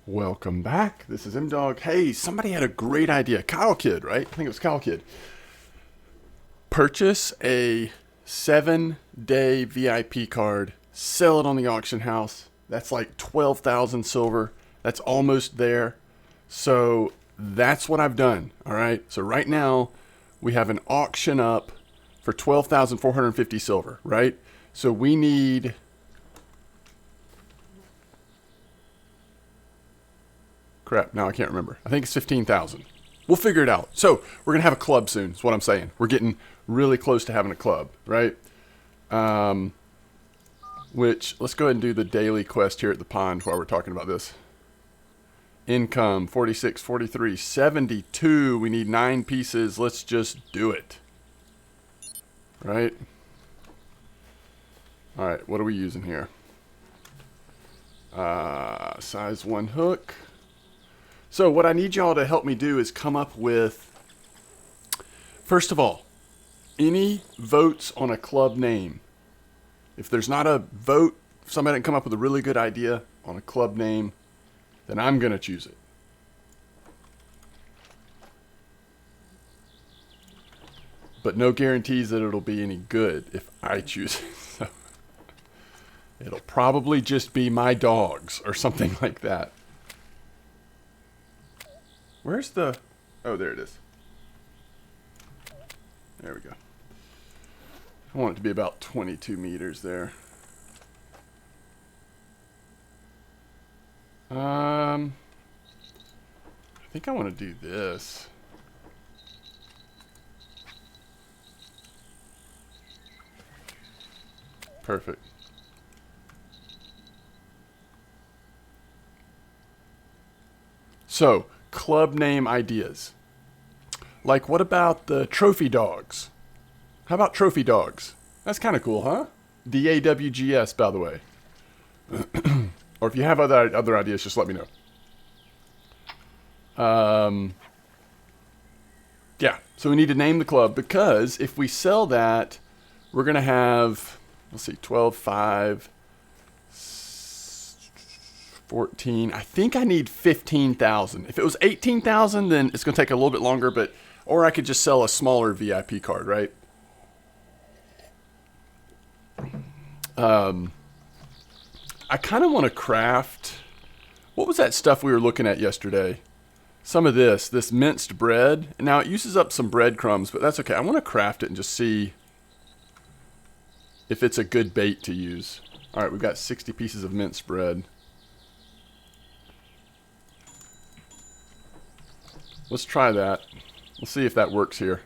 Welcome back. This is M-Dog. Hey, somebody had a great idea. Kyle Kid, right? I think it was Kyle Kid. Purchase a 7-day VIP card, sell it on the auction house. That's like 12,000 silver. That's almost there. So that's what I've done. All right. So right now we have an auction up for 12,450 silver, right? So we need crap. Now I can't remember. I think it's 15,000. We'll figure it out. So we're gonna have a club soon. Is what I'm saying. We're getting really close to having a club, right? Which let's go ahead and do the daily quest here at the pond while we're talking about this. Income 46, 43, 72. We need 9 pieces. Let's just do it. Right? All right. What are we using here? Size 1 hook. So what I need y'all to help me do is come up with, first of all, any votes on a club name. If there's not a vote, if somebody didn't come up with a really good idea on a club name, then I'm going to choose it. But no guarantees that it'll be any good if I choose it. So it'll probably just be my dogs or something like that. Where's the... Oh, there it is. There we go. I want it to be about 22 meters there. I think I want to do this. Perfect. So, club name ideas. Like, what about the trophy dogs? How about trophy dogs? That's kind of cool, huh? DAWGS, by the way. Or if you have other ideas, just let me know. Yeah, so we need to name the club because if we sell that, we're going to have, let's see, 12, 5, 14. I think I need 15,000. If it was 18,000, then it's going to take a little bit longer, but or I could just sell a smaller VIP card, right? I kind of want to craft. What was that stuff we were looking at yesterday? Some of this minced bread. Now it uses up some breadcrumbs, but that's okay. I want to craft it and just see if it's a good bait to use. All right, we've got 60 pieces of minced bread. Let's try that. We'll see if that works here.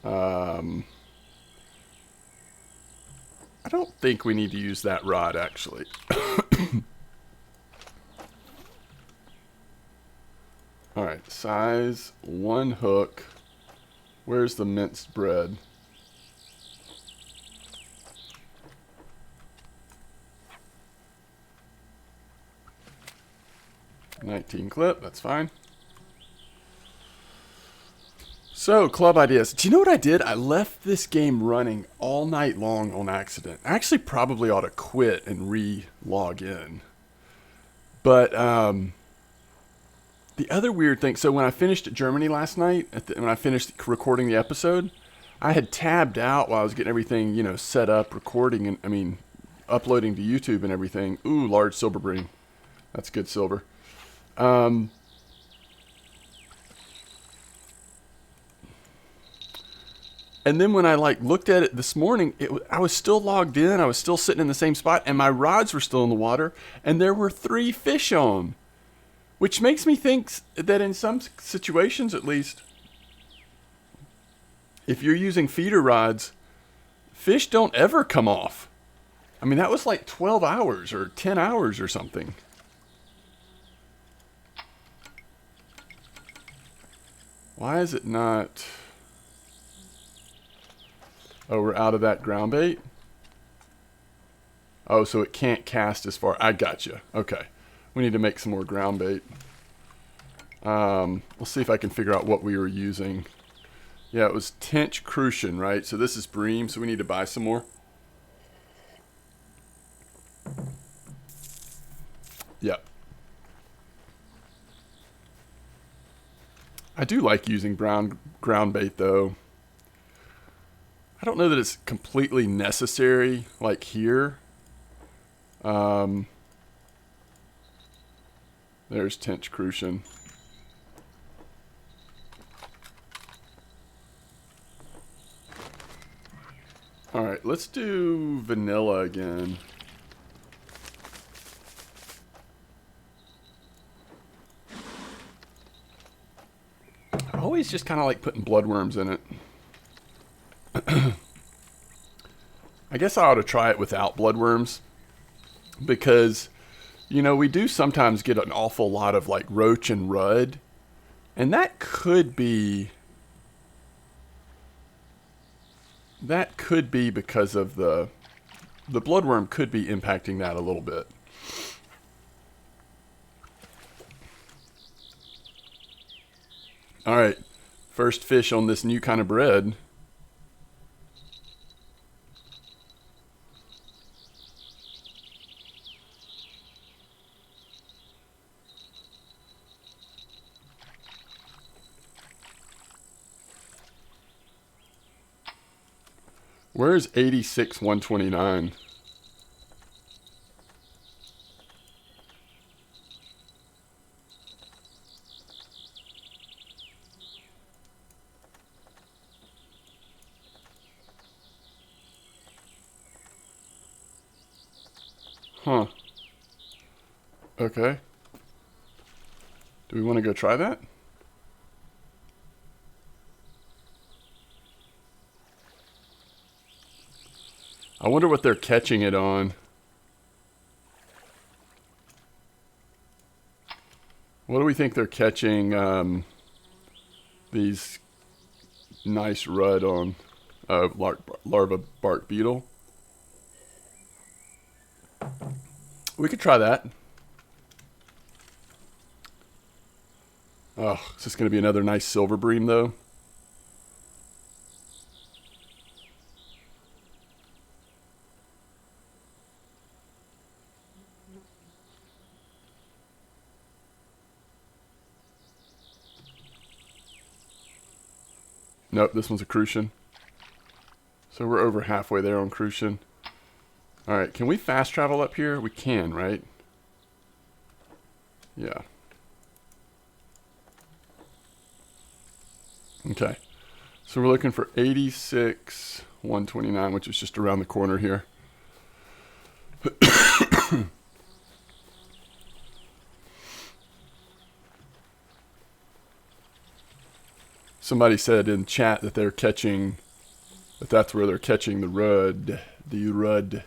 I don't think we need to use that rod, actually. All right, size 1 hook. Where's the minced bread? $19 clip, that's fine. So, club ideas. Do you know what I did? I left this game running all night long on accident. I actually probably ought to quit and re-log in. But the other weird thing, so when I finished Germany last night, when I finished recording the episode, I had tabbed out while I was getting everything, set up, recording, and uploading to YouTube and everything. Ooh, large silver bream. That's good silver. And then when I looked at it this morning, I was still logged in. I was still sitting in the same spot, and my rods were still in the water, and there were 3 fish on, which makes me think that in some situations, at least, if you're using feeder rods, fish don't ever come off. That was like 12 hours or 10 hours or something. Why is it not... Oh, we're out of that ground bait? Oh, so it can't cast as far. I gotcha. Okay. We need to make some more ground bait. We'll see if I can figure out what we were using. Yeah, it was Tench Crucian, right? So this is bream, so we need to buy some more. Yep. I do like using ground bait though. I don't know that it's completely necessary like here. There's Tench Crucian. Alright, let's do vanilla again. I always just kind of like putting bloodworms in it. I guess I ought to try it without bloodworms. Because, you know, we do sometimes get an awful lot of like roach and rudd. And that could be because of the bloodworm could be impacting that a little bit. All right, first fish on this new kind of bread. Where's 86,129? Huh. Okay. Do we want to go try that? I wonder what they're catching it on. What do we think they're catching these nice rudd on? Larva bark beetle. We could try that. Oh, is this going to be another nice silver bream though? Nope, this one's a Crucian. So we're over halfway there on Crucian. Alright, can we fast travel up here? We can, right? Yeah. Okay. So we're looking for 86,129, which is just around the corner here. Somebody said in chat that they're catching, that's where they're catching the rudd. The rudd.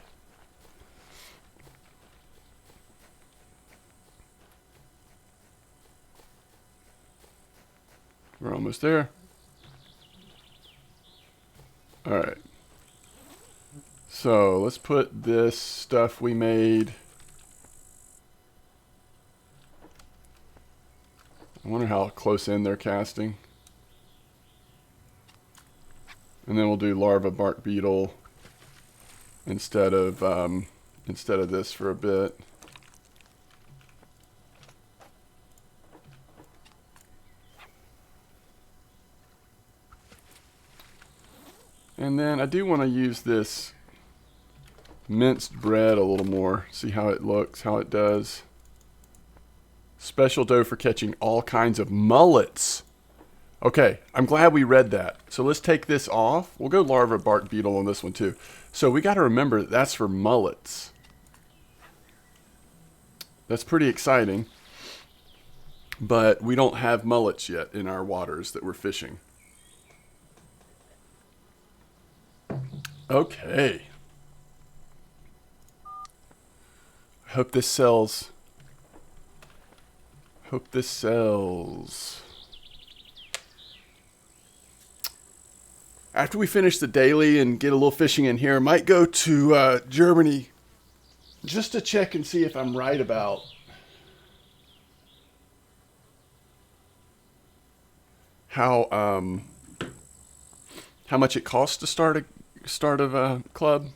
We're almost there. Alright. So let's put this stuff we made. I wonder how close in they're casting. And then we'll do larva bark beetle instead of this for a bit. And then I do want to use this minced bread a little more. See how it looks, how it does. Special dough for catching all kinds of mullets. Okay, I'm glad we read that. So let's take this off. We'll go larva bark beetle on this one too. So we got to remember that's for mullets. That's pretty exciting. But we don't have mullets yet in our waters that we're fishing. Okay. I hope this sells. Hope this sells. After we finish the daily and get a little fishing in here, I might go to Germany just to check and see if I'm right about how much it costs to start a club.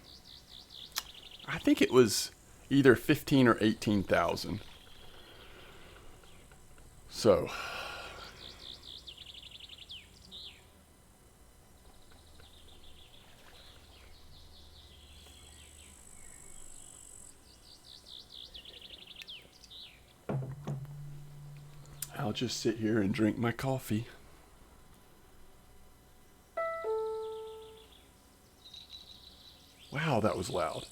I think it was either 15 or 18,000. So I'll just sit here and drink my coffee. Wow, that was loud.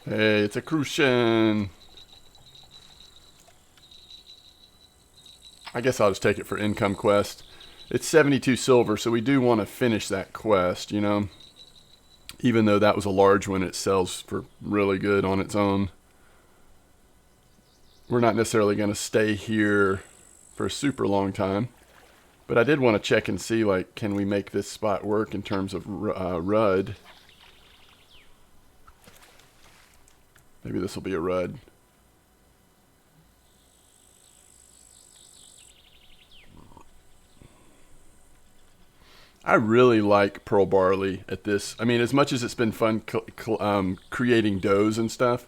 Hey, it's a Crucian. I guess I'll just take it for income quest. It's 72 silver, so we do want to finish that quest, you know. Even though that was a large one, it sells for really good on its own. We're not necessarily going to stay here for a super long time. But I did want to check and see, like, can we make this spot work in terms of Rudd? Maybe this will be a Rudd. I really like Pearl Barley at this. I mean, as much as it's been fun creating doughs and stuff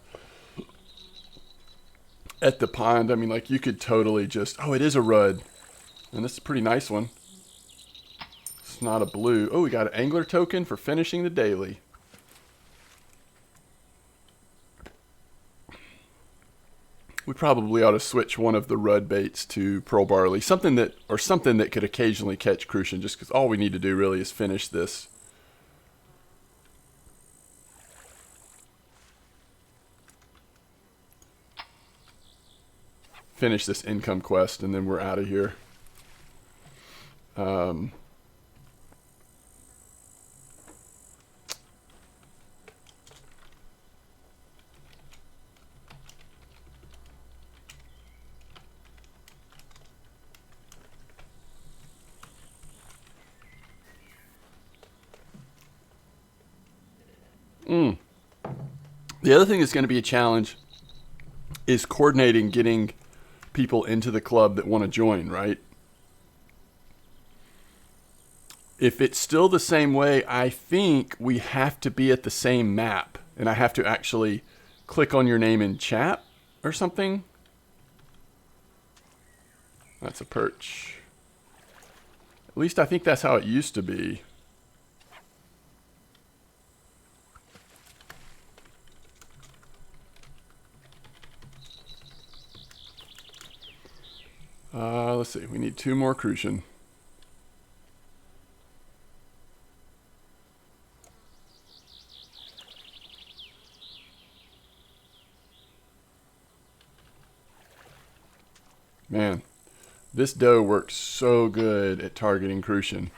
at the pond, I mean, like, you could totally just... Oh, it is a Rudd. And this is a pretty nice one. It's not a blue. Oh, we got an angler token for finishing the daily. We probably ought to switch one of the Rudd baits to Pearl Barley. Something that could occasionally catch Crucian, just because all we need to do really is finish this. Finish this income quest, and then we're out of here. The other thing that's going to be a challenge is coordinating getting people into the club that want to join, right? If it's still the same way, I think we have to be at the same map. And I have to actually click on your name in chat or something. That's a perch. At least I think that's how it used to be. Let's see. We need 2 more Crucian. Man, this dough works so good at targeting Crucian.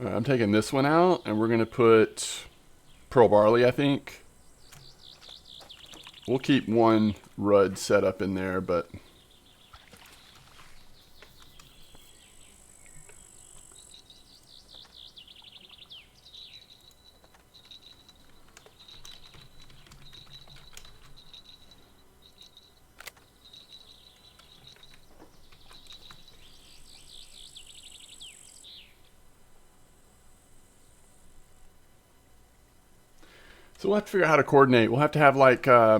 I'm taking this one out, and we're going to put Pearl Barley, I think. We'll keep one Rudd set up in there, but... So we'll have to figure out how to coordinate. We'll have to have, like, I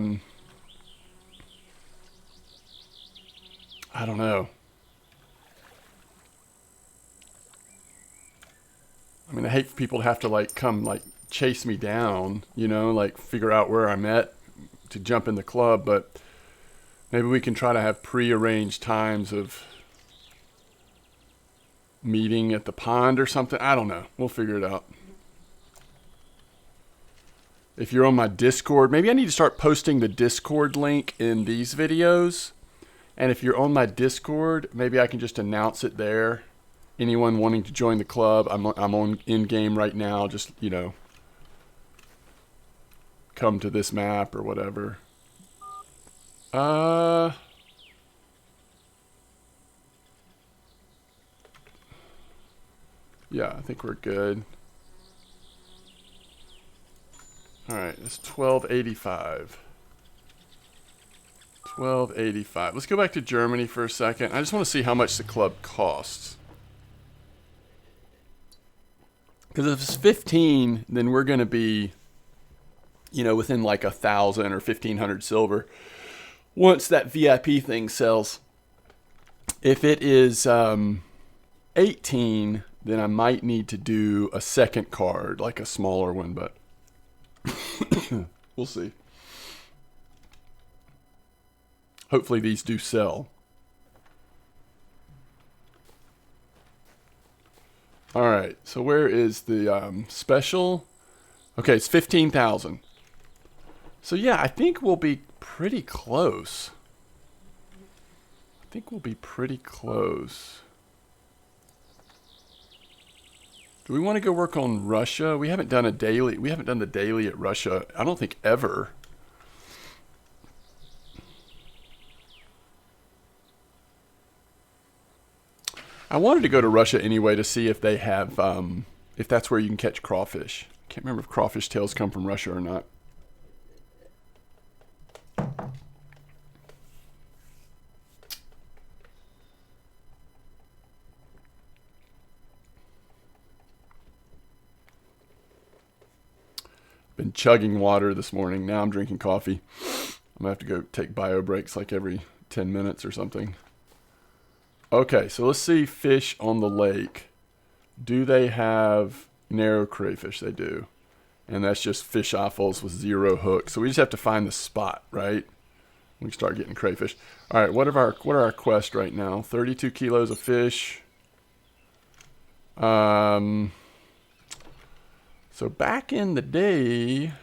don't know. I mean, I hate for people to have to, like, come, like, chase me down, you know, like, figure out where I'm at to jump in the club, but maybe we can try to have pre-arranged times of meeting at the pond or something. I don't know. We'll figure it out. If you're on my Discord, maybe I need to start posting the Discord link in these videos. And if you're on my Discord, maybe I can just announce it there. Anyone wanting to join the club, I'm on in-game right now. Just, you know, come to this map or whatever. Yeah, I think we're good. All right, it's 1285. 1285. Let's go back to Germany for a second. I just want to see how much the club costs. Because if it's 15, then we're going to be, you know, within like 1,000 or 1,500 silver once that VIP thing sells. If it is 18, then I might need to do a second card, like a smaller one, but we'll see. Hopefully these do sell. All right, so where is the special? Okay, it's 15,000. So yeah, I think we'll be pretty close. I think we'll be pretty close. Do we want to go work on Russia? We haven't done a daily. We haven't done the daily at Russia, I don't think, ever. I wanted to go to Russia anyway to see if they have, if that's where you can catch crawfish. Can't remember if crawfish tails come from Russia or not. Been chugging water this morning. Now I'm drinking coffee. I'm gonna have to go take bio breaks like every 10 minutes or something. Okay, so let's see fish on the lake. Do they have narrow crayfish? They do. And that's just fish offals with 0 hooks. So we just have to find the spot, right? We can start getting crayfish. All right, what are our quests right now? 32 kilos of fish. So back in the day,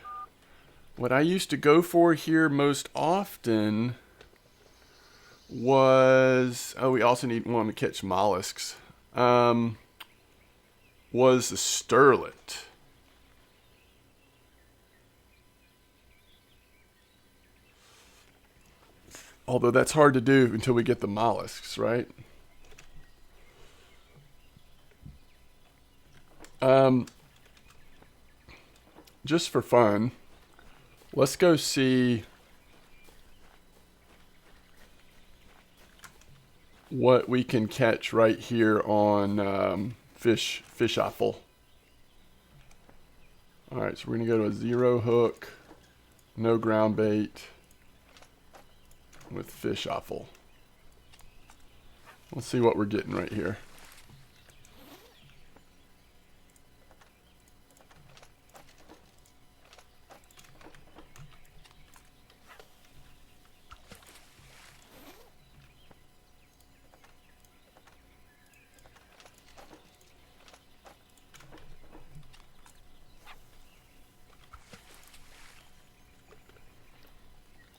what I used to go for here most often was, oh, we also want to catch mollusks, was the sterlet. Although that's hard to do until we get the mollusks, right? Just for fun, let's go see what we can catch right here on fish offal. All right, so we're gonna go to a 0 hook, no ground bait, with fish offal. Let's see what we're getting right here.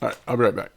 All right, I'll be right back.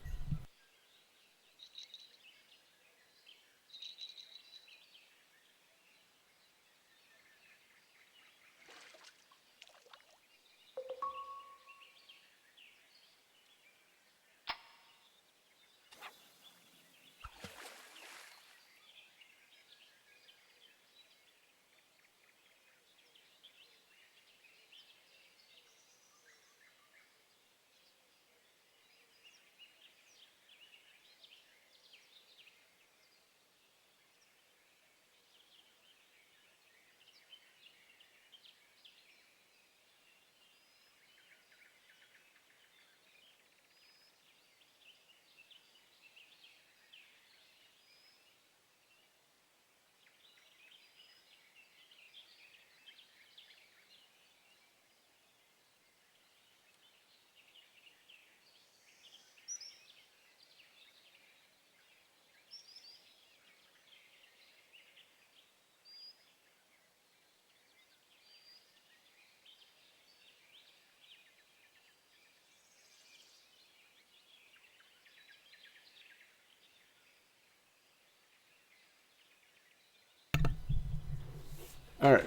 All right,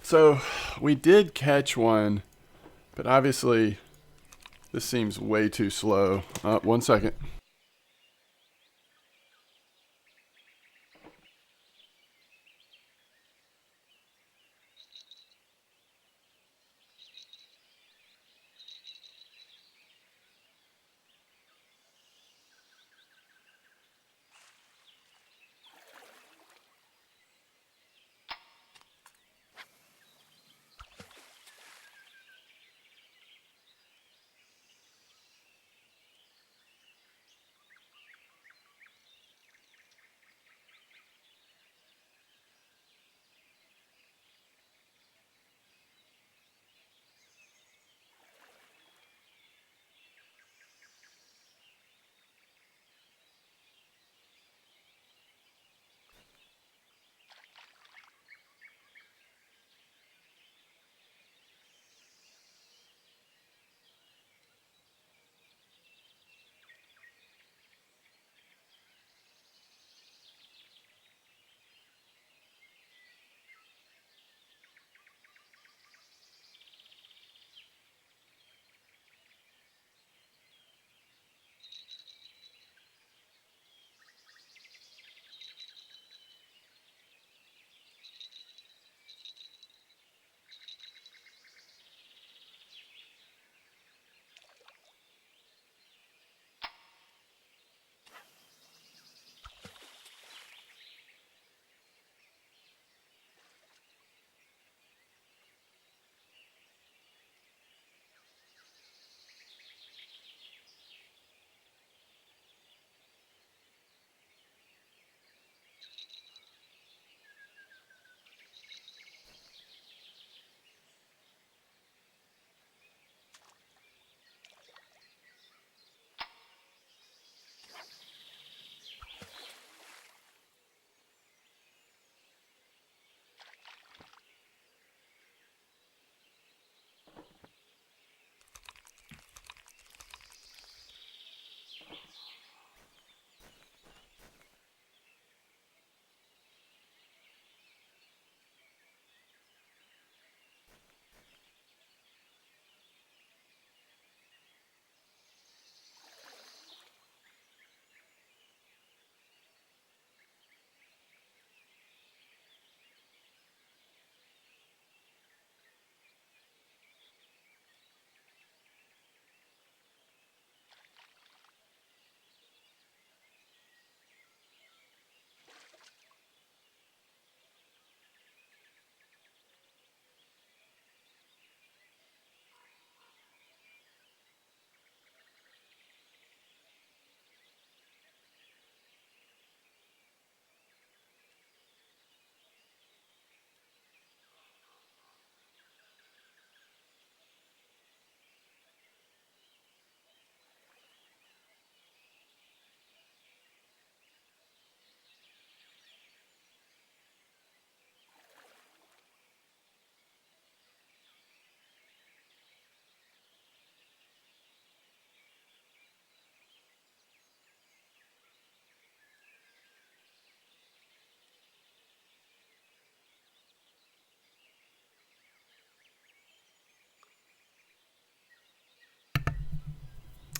so we did catch one, but obviously this seems way too slow. 1 second.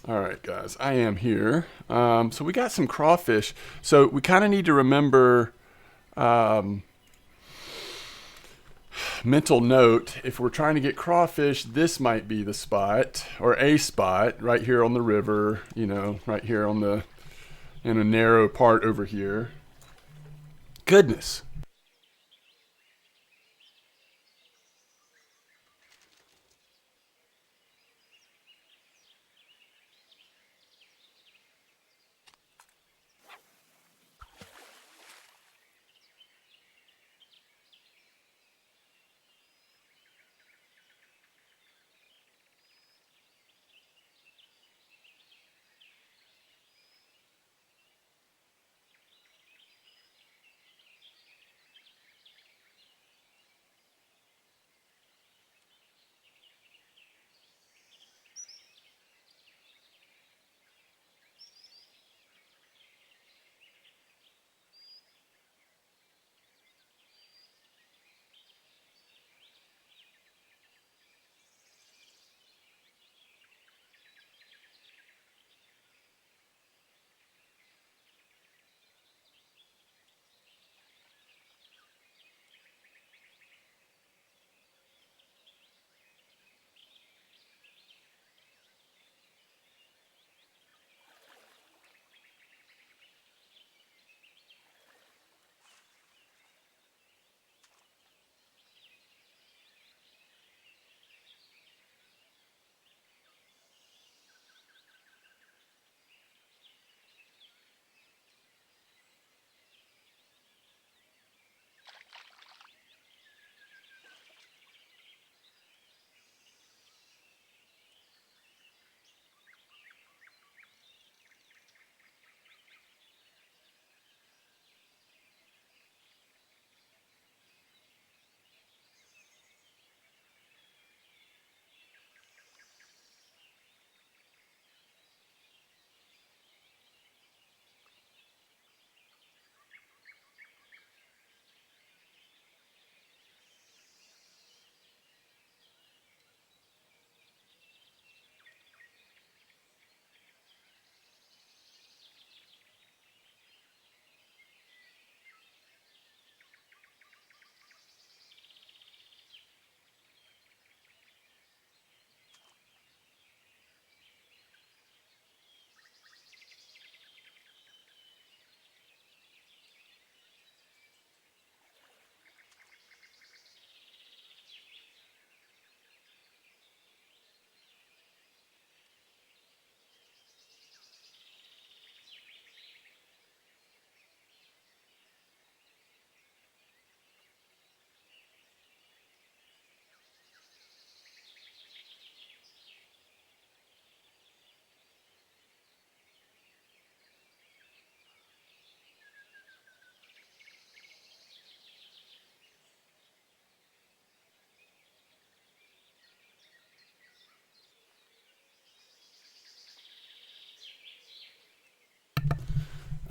All right, guys, I am here. So we got some crawfish. So we kind of need to remember, mental note, if we're trying to get crawfish, this might be the spot or a spot right here on the river, you know, right here on the, in a narrow part over here. Goodness.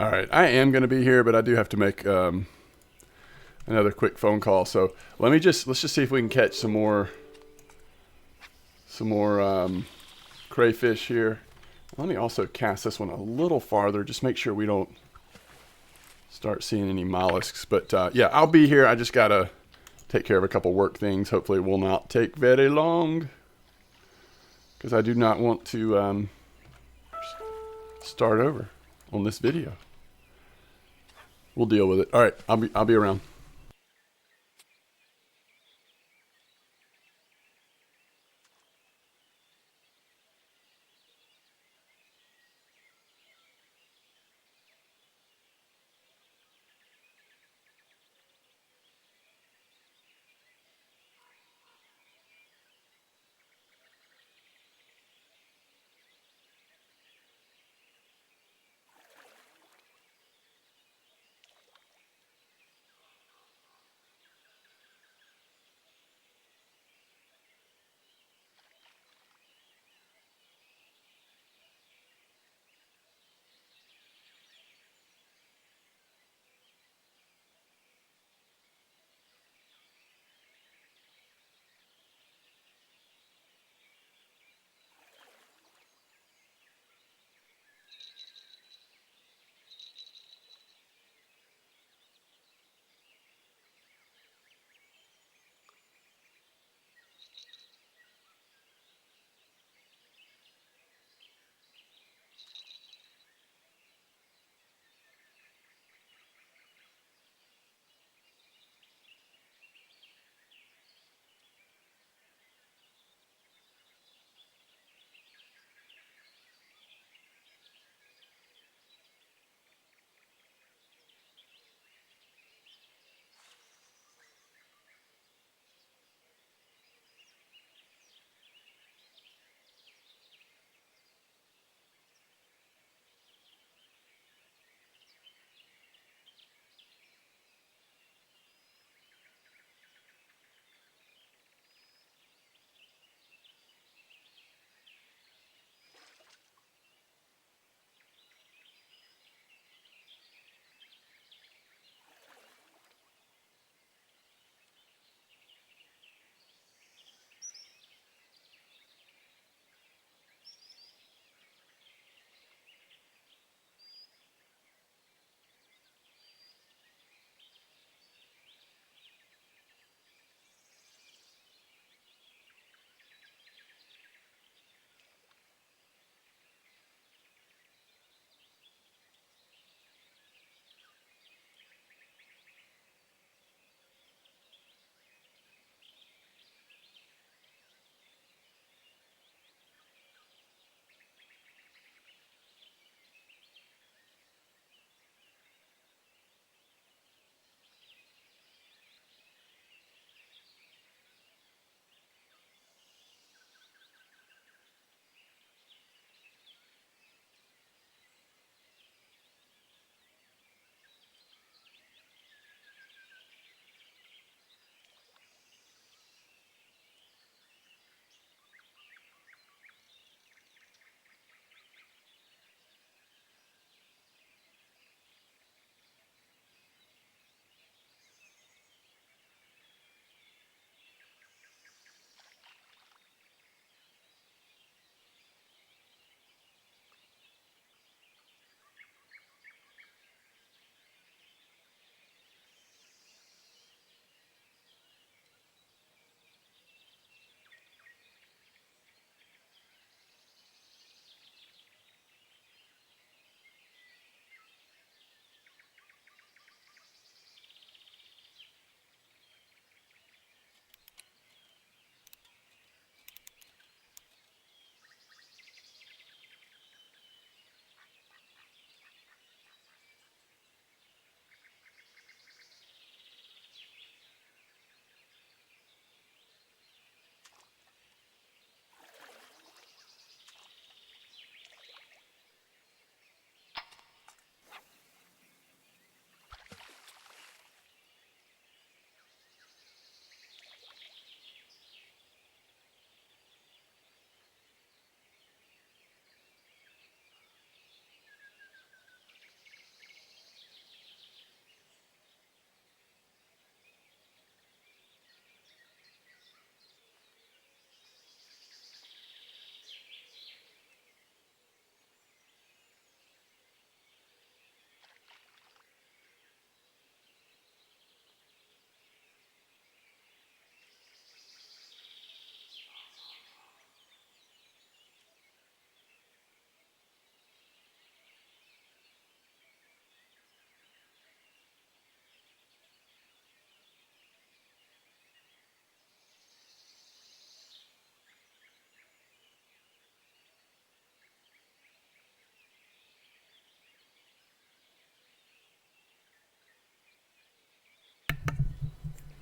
All right, I am going to be here, but I do have to make another quick phone call. So let's just see if we can catch some more crayfish here. Let me also cast this one a little farther, just make sure we don't start seeing any mollusks. But yeah, I'll be here. I just gotta take care of a couple work things. Hopefully, it will not take very long because I do not want to start over on this video. We'll deal with it. All right, I'll be around.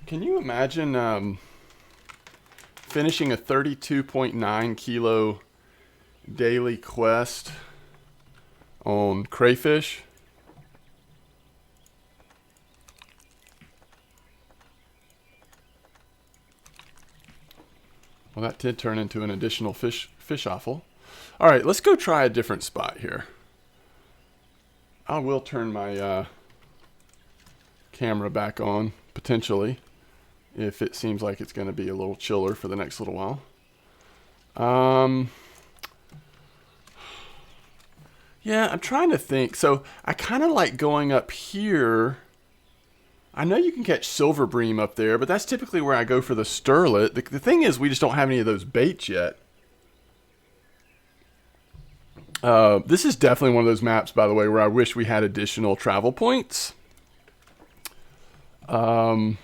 Can you imagine finishing a 32.9 kilo daily quest on crayfish? Well, that did turn into an additional fish offal. All right, let's go try a different spot here. I will turn my camera back on, potentially, if it seems like it's going to be a little chiller for the next little while. Yeah, I'm trying to think. So I kind of like going up here. I know you can catch silver bream up there, but that's typically where I go for the sterlet. The thing is, we just don't have any of those baits yet. This is definitely one of those maps, by the way, where I wish we had additional travel points. I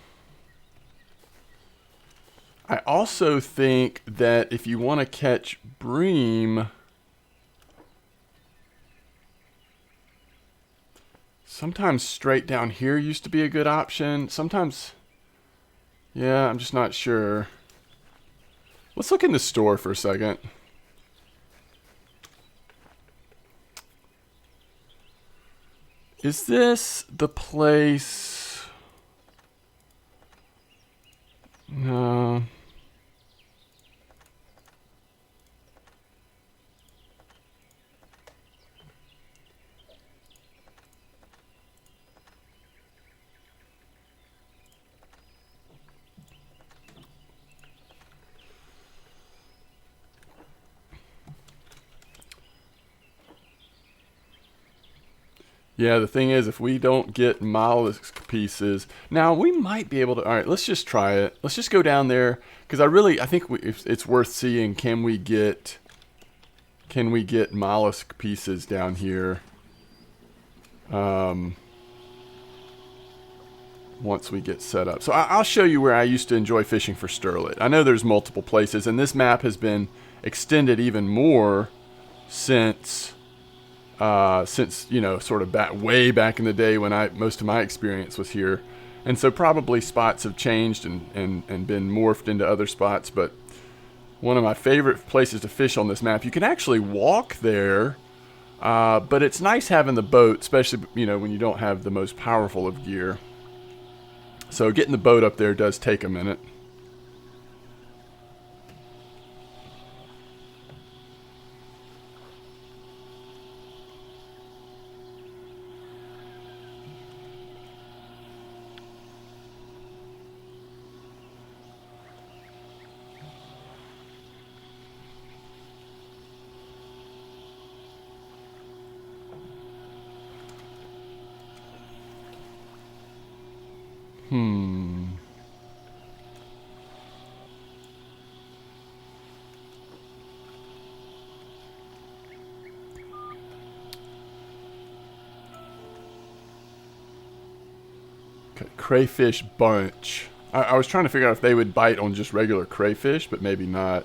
also think that if you want to catch bream, sometimes straight down here used to be a good option. Sometimes, yeah, I'm just not sure. Let's look in the store for a second. Is this the place? No. Yeah, the thing is, if we don't get mollusk pieces, now we might be able to. All right, let's just try it. Let's just go down there because I think it's worth seeing. Can we get mollusk pieces down here? Once we get set up. So I'll show you where I used to enjoy fishing for sterlet. I know there's multiple places, and this map has been extended even more since you know, sort of way back in the day when most of my experience was here. And so probably spots have changed and been morphed into other spots, but one of my favorite places to fish on this map, you can actually walk there, but it's nice having the boat, especially, you know, when you don't have the most powerful of gear. So getting the boat up there does take a minute. Okay, crayfish bunch. I was trying to figure out if they would bite on just regular crayfish, but maybe not.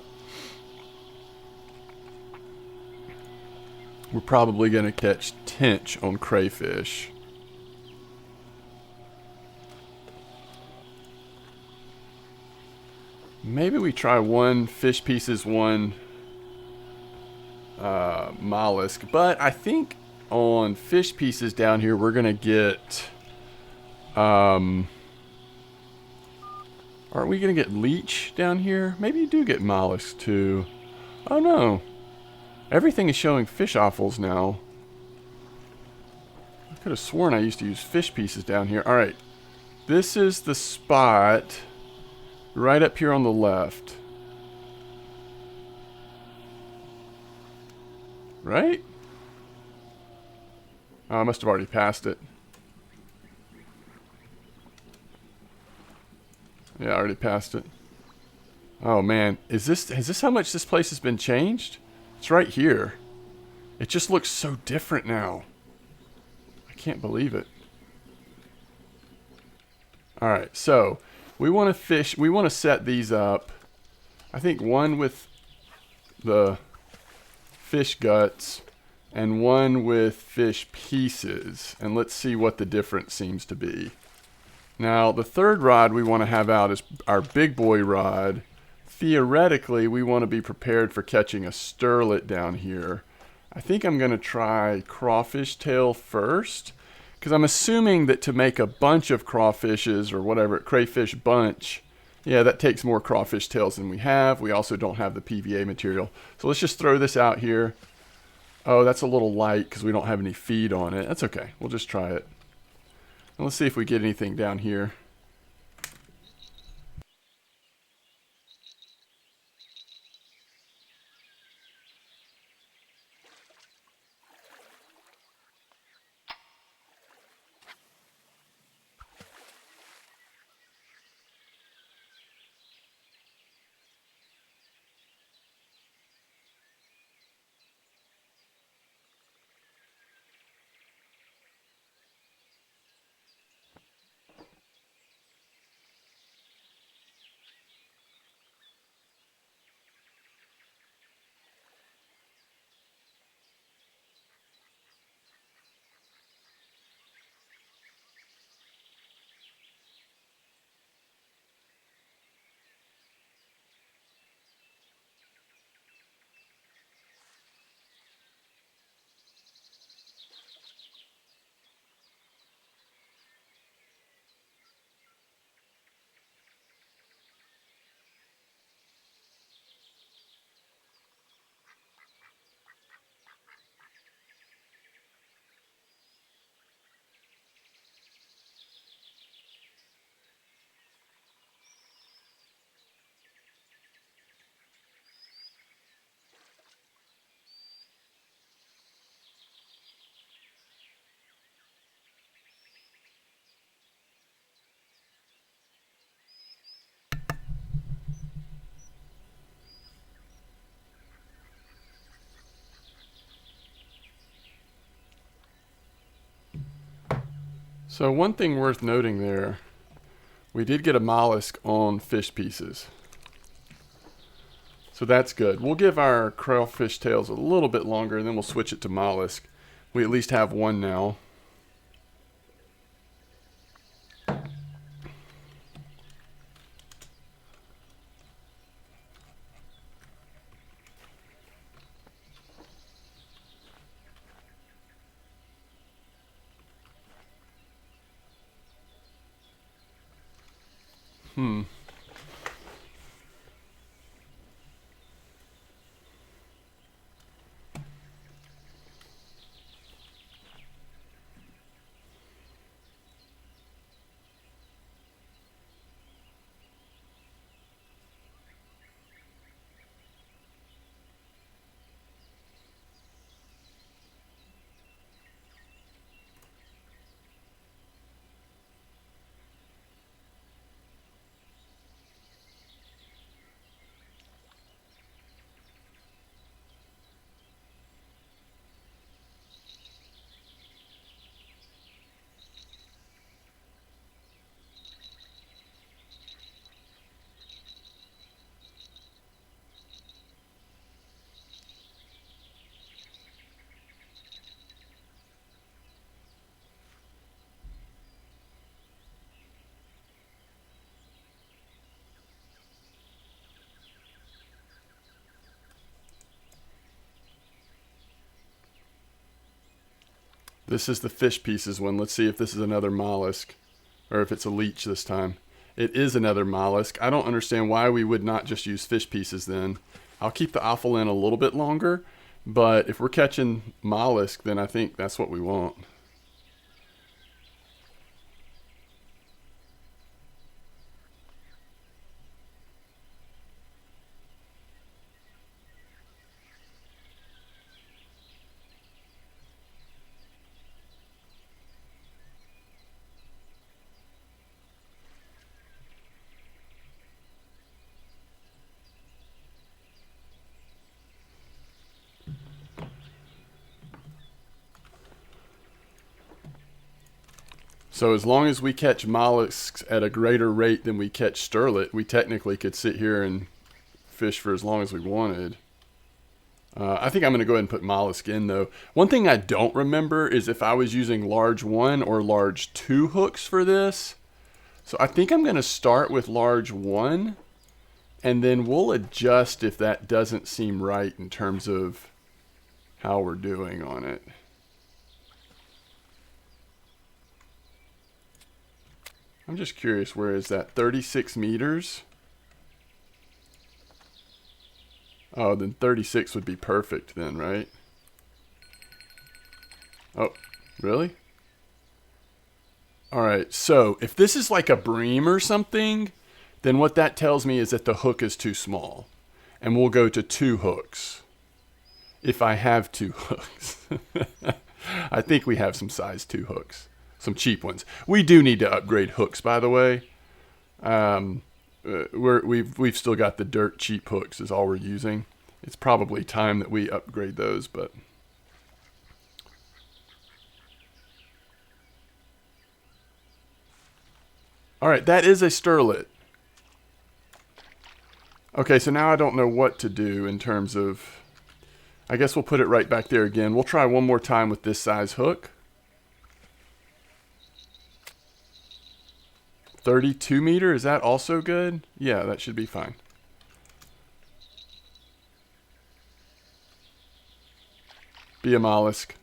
We're probably going to catch tench on crayfish. Maybe we try one fish pieces, one mollusk. But I think on fish pieces down here, we're going to get... aren't we going to get leech down here? Maybe you do get mollusks too. Oh no. Everything is showing fish offals now. I could have sworn I used to use fish pieces down here. Alright. This is the spot right up here on the left. Right? Oh, I must have already passed it. Yeah, I already passed it. Oh man, is this how much this place has been changed? It's right here. It just looks so different now. I can't believe it. Alright, so we want to fish, we want to set these up. I think one with the fish guts and one with fish pieces. And let's see what the difference seems to be. Now, the third rod we want to have out is our big boy rod. Theoretically, we want to be prepared for catching a sterlet down here. I think I'm going to try crawfish tail first, because I'm assuming that to make a bunch of crawfishes or whatever, crayfish bunch, yeah, that takes more crawfish tails than we have. We also don't have the PVA material. So let's just throw this out here. Oh, that's a little light because we don't have any feed on it. That's okay. We'll just try it. And let's see if we get anything down here. So one thing worth noting there, we did get a mollusk on fish pieces. So that's good. We'll give our crawfish tails a little bit longer and then we'll switch it to mollusk. We at least have one now. This is the fish pieces one. Let's see if this is another mollusk or if it's a leech this time. It is another mollusk. I don't understand why we would not just use fish pieces then. I'll keep the offal in a little bit longer, but if we're catching mollusk, then I think that's what we want. So as long as we catch mollusks at a greater rate than we catch sterlet, we technically could sit here and fish for as long as we wanted. I think I'm going to go ahead and put mollusk in though. One thing I don't remember is if I was using large 1 or large 2 hooks for this. So I think I'm going to start with large 1, and then we'll adjust if that doesn't seem right in terms of how we're doing on it. I'm just curious, where is that? 36 meters? Oh, then 36 would be perfect then, right? Oh, really? All right, so if this is like a bream or something, then what that tells me is that the hook is too small. And we'll go to 2 hooks. If I have 2 hooks. I think we have some size 2 hooks. Some cheap ones. We do need to upgrade hooks, by the way. We've still got the dirt cheap hooks is all we're using. It's probably time that we upgrade those, but... All right, that is a sterlet. Okay, so now I don't know what to do in terms of... I guess we'll put it right back there again. We'll try one more time with this size hook. 32 meter, is that also good? Yeah, that should be fine. Be a mollusk.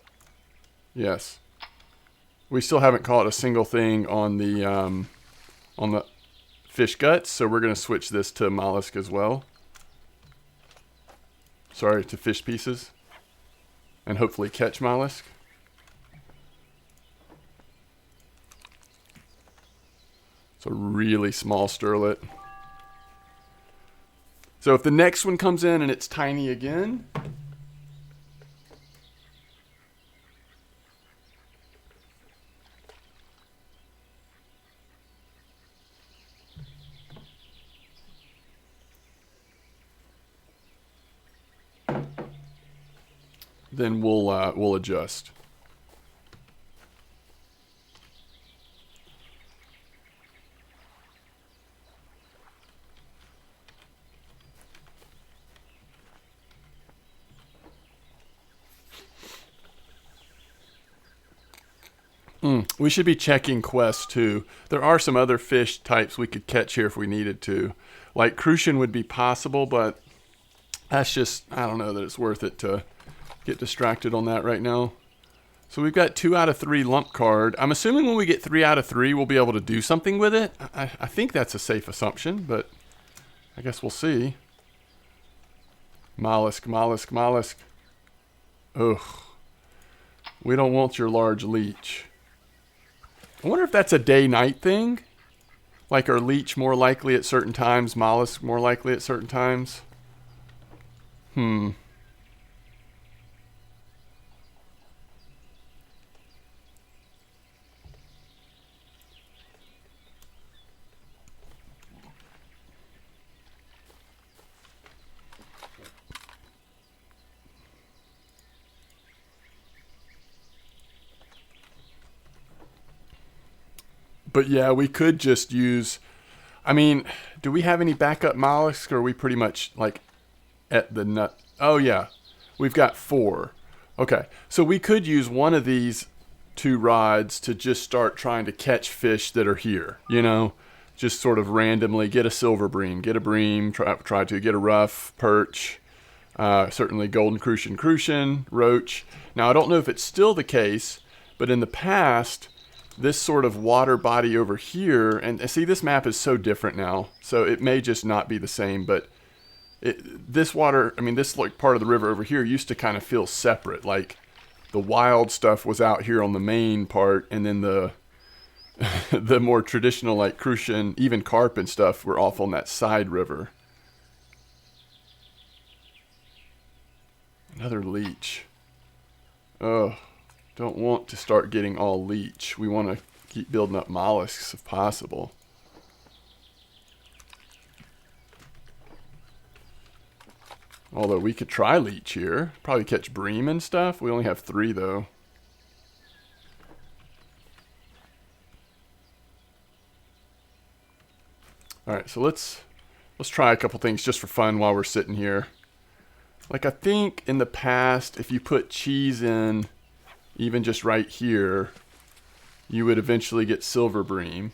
Yes. We still haven't caught a single thing on the fish guts, so we're going to switch this to mollusk as well. Sorry, to fish pieces. And hopefully catch mollusk. It's a really small sterlet. So if the next one comes in and it's tiny again, then we'll adjust. We should be checking quests too. There are some other fish types we could catch here if we needed to. Like crucian would be possible, but that's just, I don't know that it's worth it to get distracted on that right now. So we've got 2 out of 3 lump card. I'm assuming when we get 3 out of 3, we'll be able to do something with it. I think that's a safe assumption, but I guess we'll see. Mollusk, mollusk, mollusk. Ugh. We don't want your large leech. I wonder if that's a day-night thing. Like, are leech more likely at certain times, mollusk more likely at certain times? But yeah, we could just use... I mean, do we have any backup mollusks, or are we pretty much, like, at the nut? Oh, yeah. We've got 4. Okay. So we could use one of these 2 rods to just start trying to catch fish that are here, you know? Just sort of randomly get a silver bream, get a bream, try to get a rough, perch, certainly golden crucian, roach. Now, I don't know if it's still the case, but in the past... this sort of water body over here, and see, this map is so different now, so it may just not be the same, but this water, I mean, this like part of the river over here used to kind of feel separate, like the wild stuff was out here on the main part, and then the the more traditional like crucian, even carp and stuff were off on that side river. Another leech. Oh. Don't want to start getting all leech. We want to keep building up mollusks if possible. Although we could try leech here. Probably catch bream and stuff. We only have 3 though. Alright, so let's try a couple things just for fun while we're sitting here. Like, I think in the past, if you put cheese in... even just right here, you would eventually get silver bream.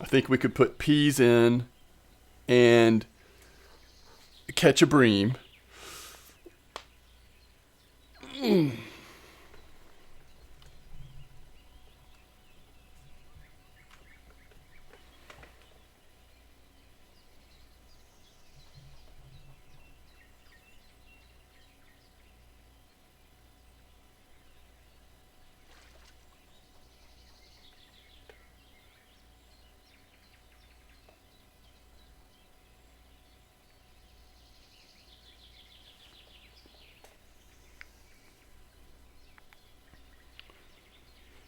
I think we could put peas in and catch a bream.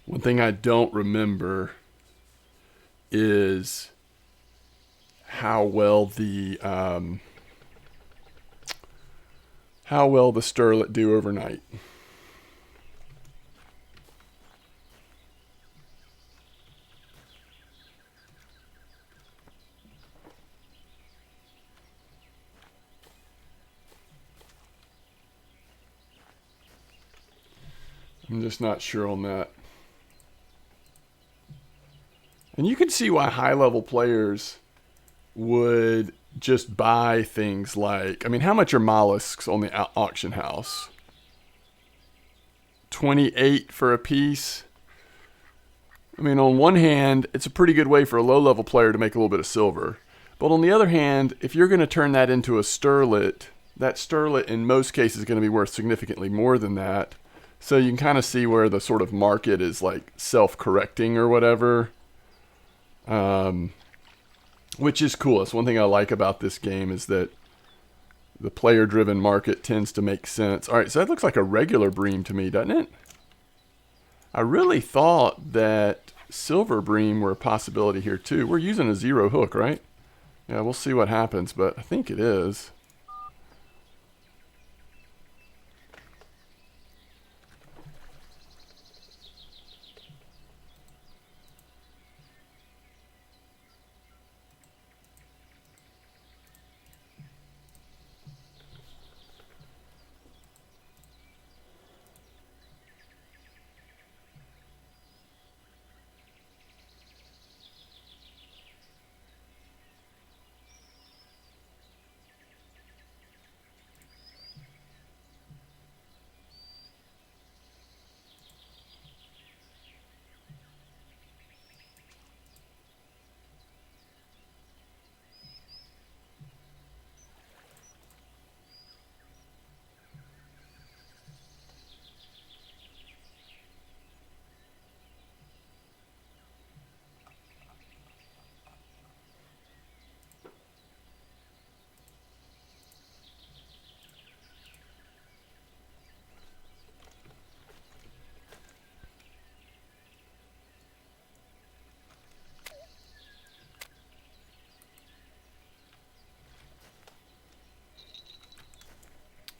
One thing I don't remember is how well the sterlet do overnight. I'm just not sure on that. And you can see why high-level players would just buy things like, I mean, how much are mollusks on the auction house? 28 for a piece. I mean, on one hand, it's a pretty good way for a low-level player to make a little bit of silver. But on the other hand, if you're going to turn that into a sterlet, that sterlet in most cases is going to be worth significantly more than that. So you can kind of see where the sort of market is like self-correcting or whatever. Which is cool. That's one thing I like about this game, is that the player-driven market tends to make sense. All right, so that looks like a regular bream to me, doesn't it? I really thought that silver bream were a possibility here too. We're using a 0 hook, right? Yeah, we'll see what happens, but I think it is.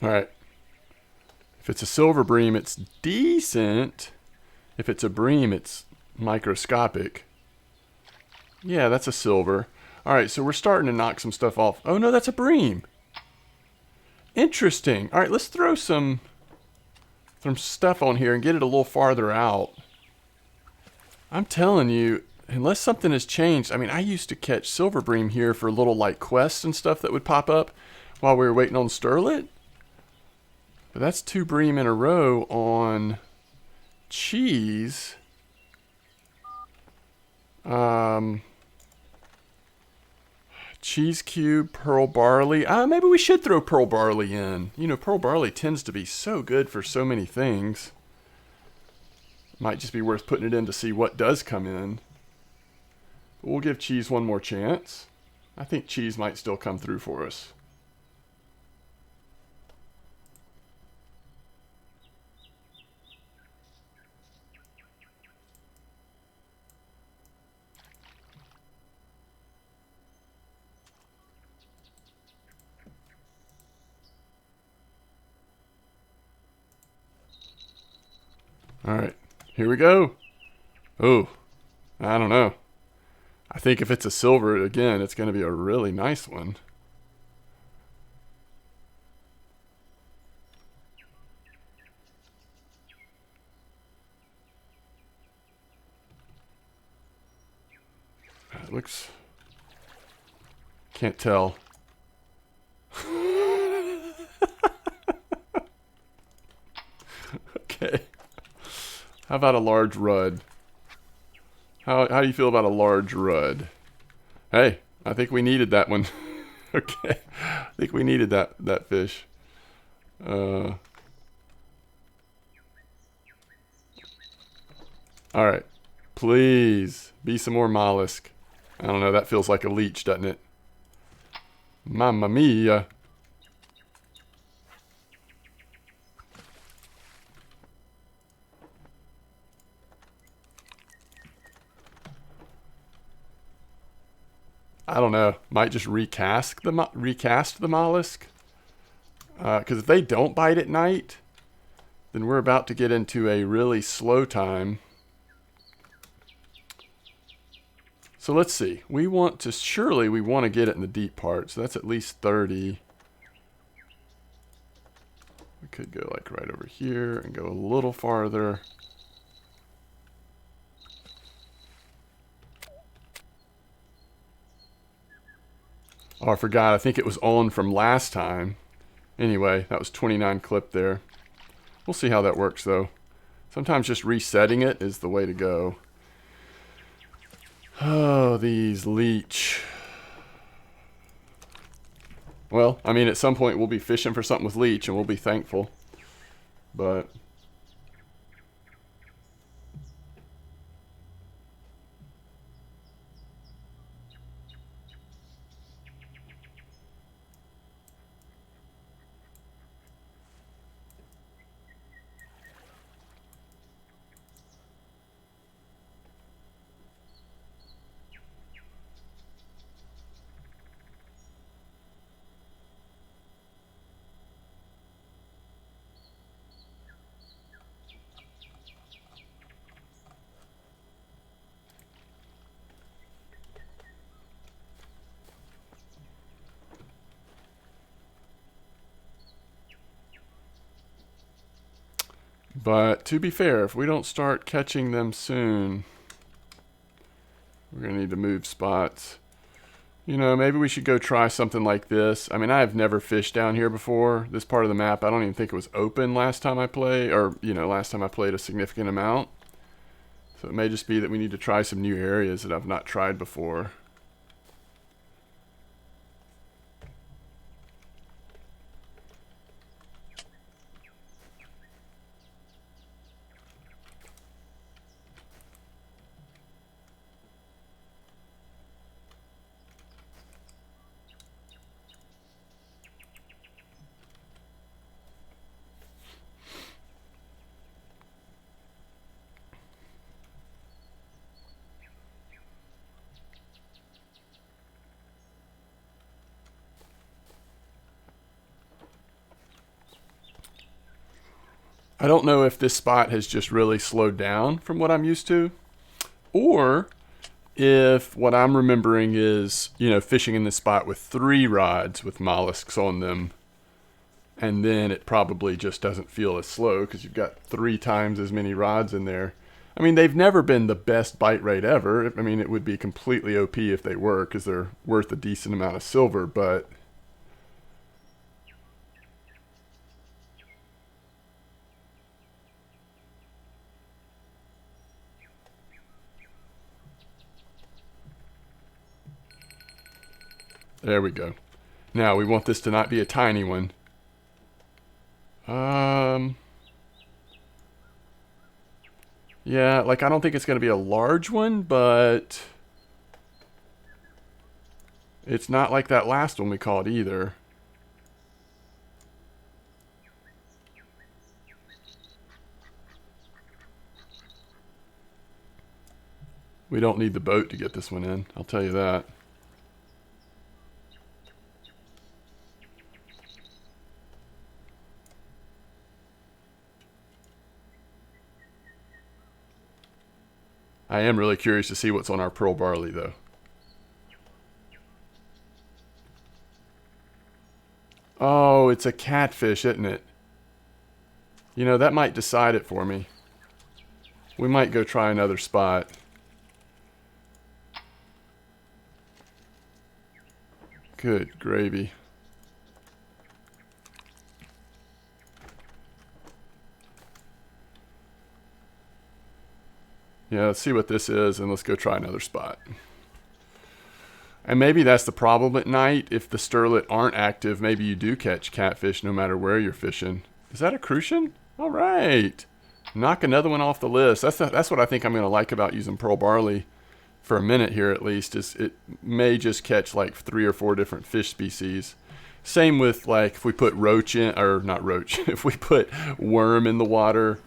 All right. If it's a silver bream, it's decent. If it's a bream, it's microscopic. Yeah, that's a silver. All right, so we're starting to knock some stuff off. Oh, no, that's a bream. Interesting. All right, let's throw some stuff on here and get it a little farther out. I'm telling you, unless something has changed. I mean, I used to catch silver bream here for little, like, quests and stuff that would pop up while we were waiting on sterlet. But that's 2 bream in a row on cheese. Cheese cube, pearl barley. Maybe we should throw pearl barley in. You know, pearl barley tends to be so good for so many things. Might just be worth putting it in to see what does come in. But we'll give cheese one more chance. I think cheese might still come through for us. All right, here we go. Oh, I don't know. I think if it's a silver, again, it's going to be a really nice one. looks... Can't tell. Okay. How about a large rudd? How do you feel about a large rudd? Hey, I think we needed that one. Okay. I think we needed that fish. Alright. Please be some more mollusk. I don't know, that feels like a leech, doesn't it? Mamma mia. I don't know. Might just recast the mollusk. Because if they don't bite at night, then we're about to get into a really slow time. So let's see. Surely we want to get it in the deep part. So that's at least 30. We could go like right over here and go a little farther. Oh, I forgot. I think it was on from last time. Anyway, that was 29 clip there. We'll see how that works, though. Sometimes just resetting it is the way to go. Oh, these leech. Well, I mean, at some point we'll be fishing for something with leech, and we'll be thankful. But... But to be fair, if we don't start catching them soon, we're going to need to move spots. You know, maybe we should go try something like this. I mean, I've never fished down here before. This part of the map, I don't even think it was open last time I played, or, you know, last time I played a significant amount. So it may just be that we need to try some new areas that I've not tried before. I don't know if this spot has just really slowed down from what I'm used to, or if what I'm remembering is, you know, fishing in this spot with 3 rods with mollusks on them, and then it probably just doesn't feel as slow because you've got 3 times as many rods in there. I mean, they've never been the best bite rate ever. I mean, it would be completely OP if they were, because they're worth a decent amount of silver, but... There we go. Now, we want this to not be a tiny one. Yeah, like, I don't think it's going to be a large one, but... It's not like that last one we caught either. We don't need the boat to get this one in, I'll tell you that. I am really curious to see what's on our pearl barley, though. Oh, it's a catfish, isn't it? You know, that might decide it for me. We might go try another spot. Good gravy. Yeah, let's see what this is, and let's go try another spot. And maybe that's the problem at night. If the sterlet aren't active, maybe you do catch catfish no matter where you're fishing. Is that a crucian? All right. Knock another one off the list. That's what I think I'm going to like about using pearl barley for a minute here at least, is it may just catch like 3 or 4 different fish species. Same with like if we put roach in, or not roach, if we put worm in the water,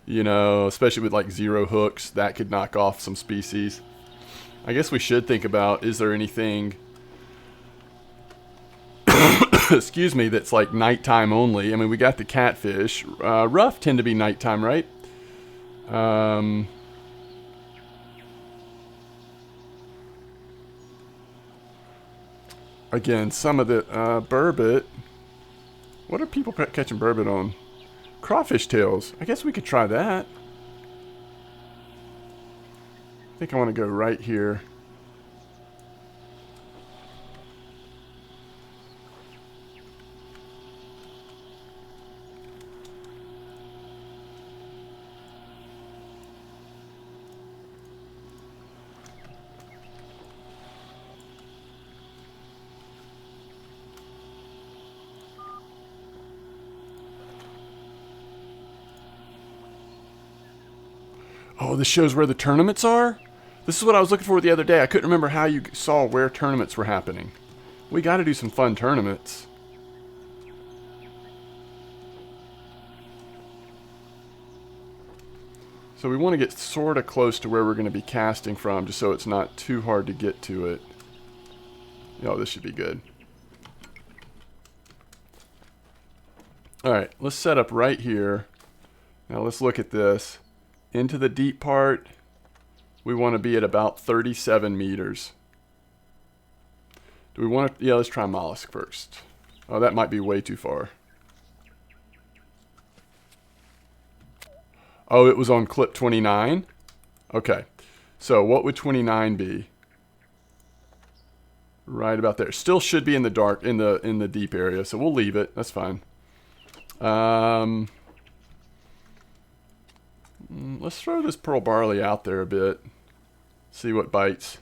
you know, especially with like 0 hooks, that could knock off some species. I guess we should think about, is there anything, excuse me, that's like nighttime only? I mean, we got the catfish. Rough tend to be nighttime, right? Again, some of the burbot. What are people catching burbot on? Crawfish tails. I guess we could try that. I think I want to go right here. Oh, this shows where the tournaments are? This is what I was looking for the other day. I couldn't remember how you saw where tournaments were happening. We got to do some fun tournaments. So we want to get sort of close to where we're going to be casting from, just so it's not too hard to get to it. Oh, this should be good. Alright, let's set up right here. Now let's look at this. Into the deep part, we want to be at about 37 meters. Do we want to... Yeah, let's try mollusk first. Oh, that might be way too far. Oh, it was on clip 29? Okay. So what would 29 be? Right about there. Still should be in the dark, in the deep area, so we'll leave it. That's fine. Let's throw this pearl barley out there a bit. See what bites.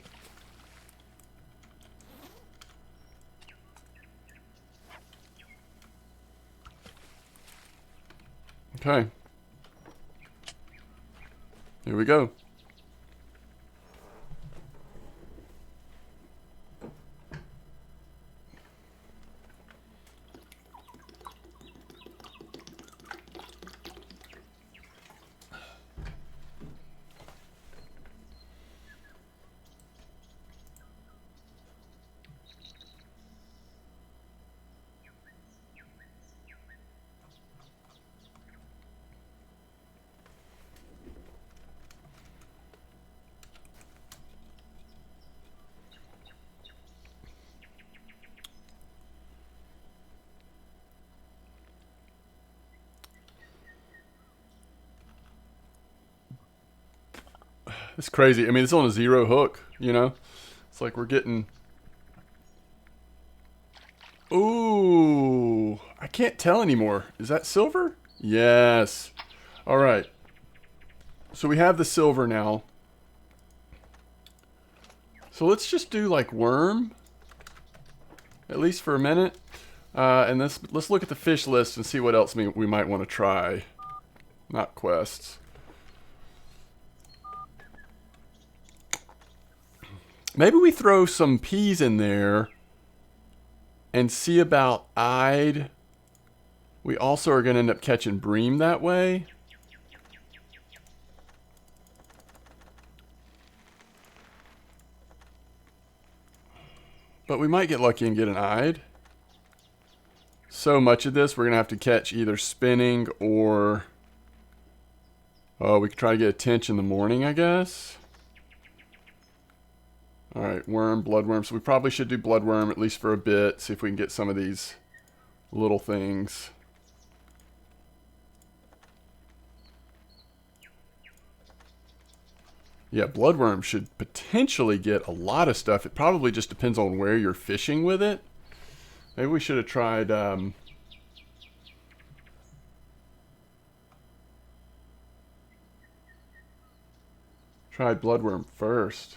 Okay. Here we go. It's crazy. I mean, it's on a 0 hook, you know? It's like we're getting... Ooh, I can't tell anymore. Is that silver? Yes. All right. So we have the silver now. So let's just do like worm, at least for a minute. And let's look at the fish list and see what else we might want to try. Not quests. Maybe we throw some peas in there and see about eyed. We also are going to end up catching bream that way. But we might get lucky and get an eyed. So much of this we're going to have to catch either spinning or... Oh, we could try to get a tench in the morning, I guess. Alright, worm, bloodworm. So we probably should do bloodworm at least for a bit. See if we can get some of these little things. Yeah, bloodworm should potentially get a lot of stuff. It probably just depends on where you're fishing with it. Maybe we should have tried tried bloodworm first.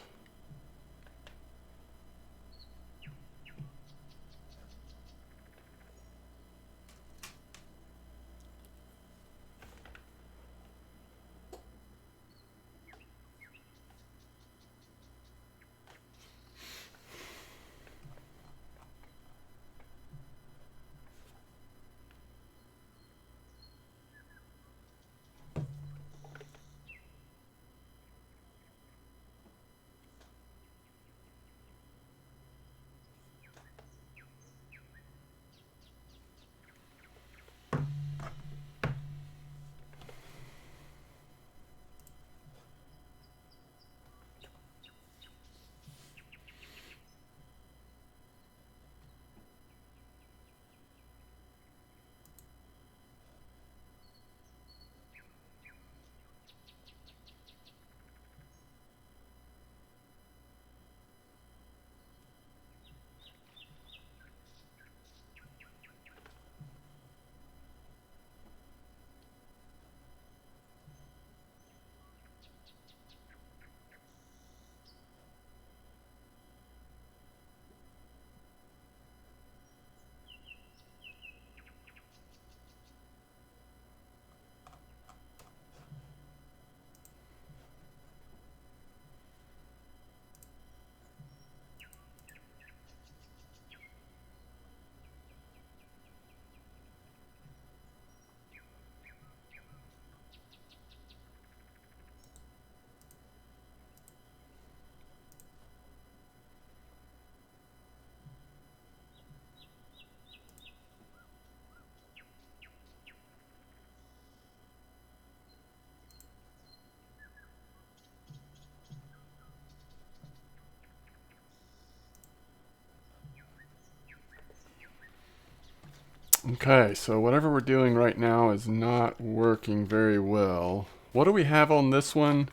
Okay, so whatever we're doing right now is not working very well. What do we have on this one?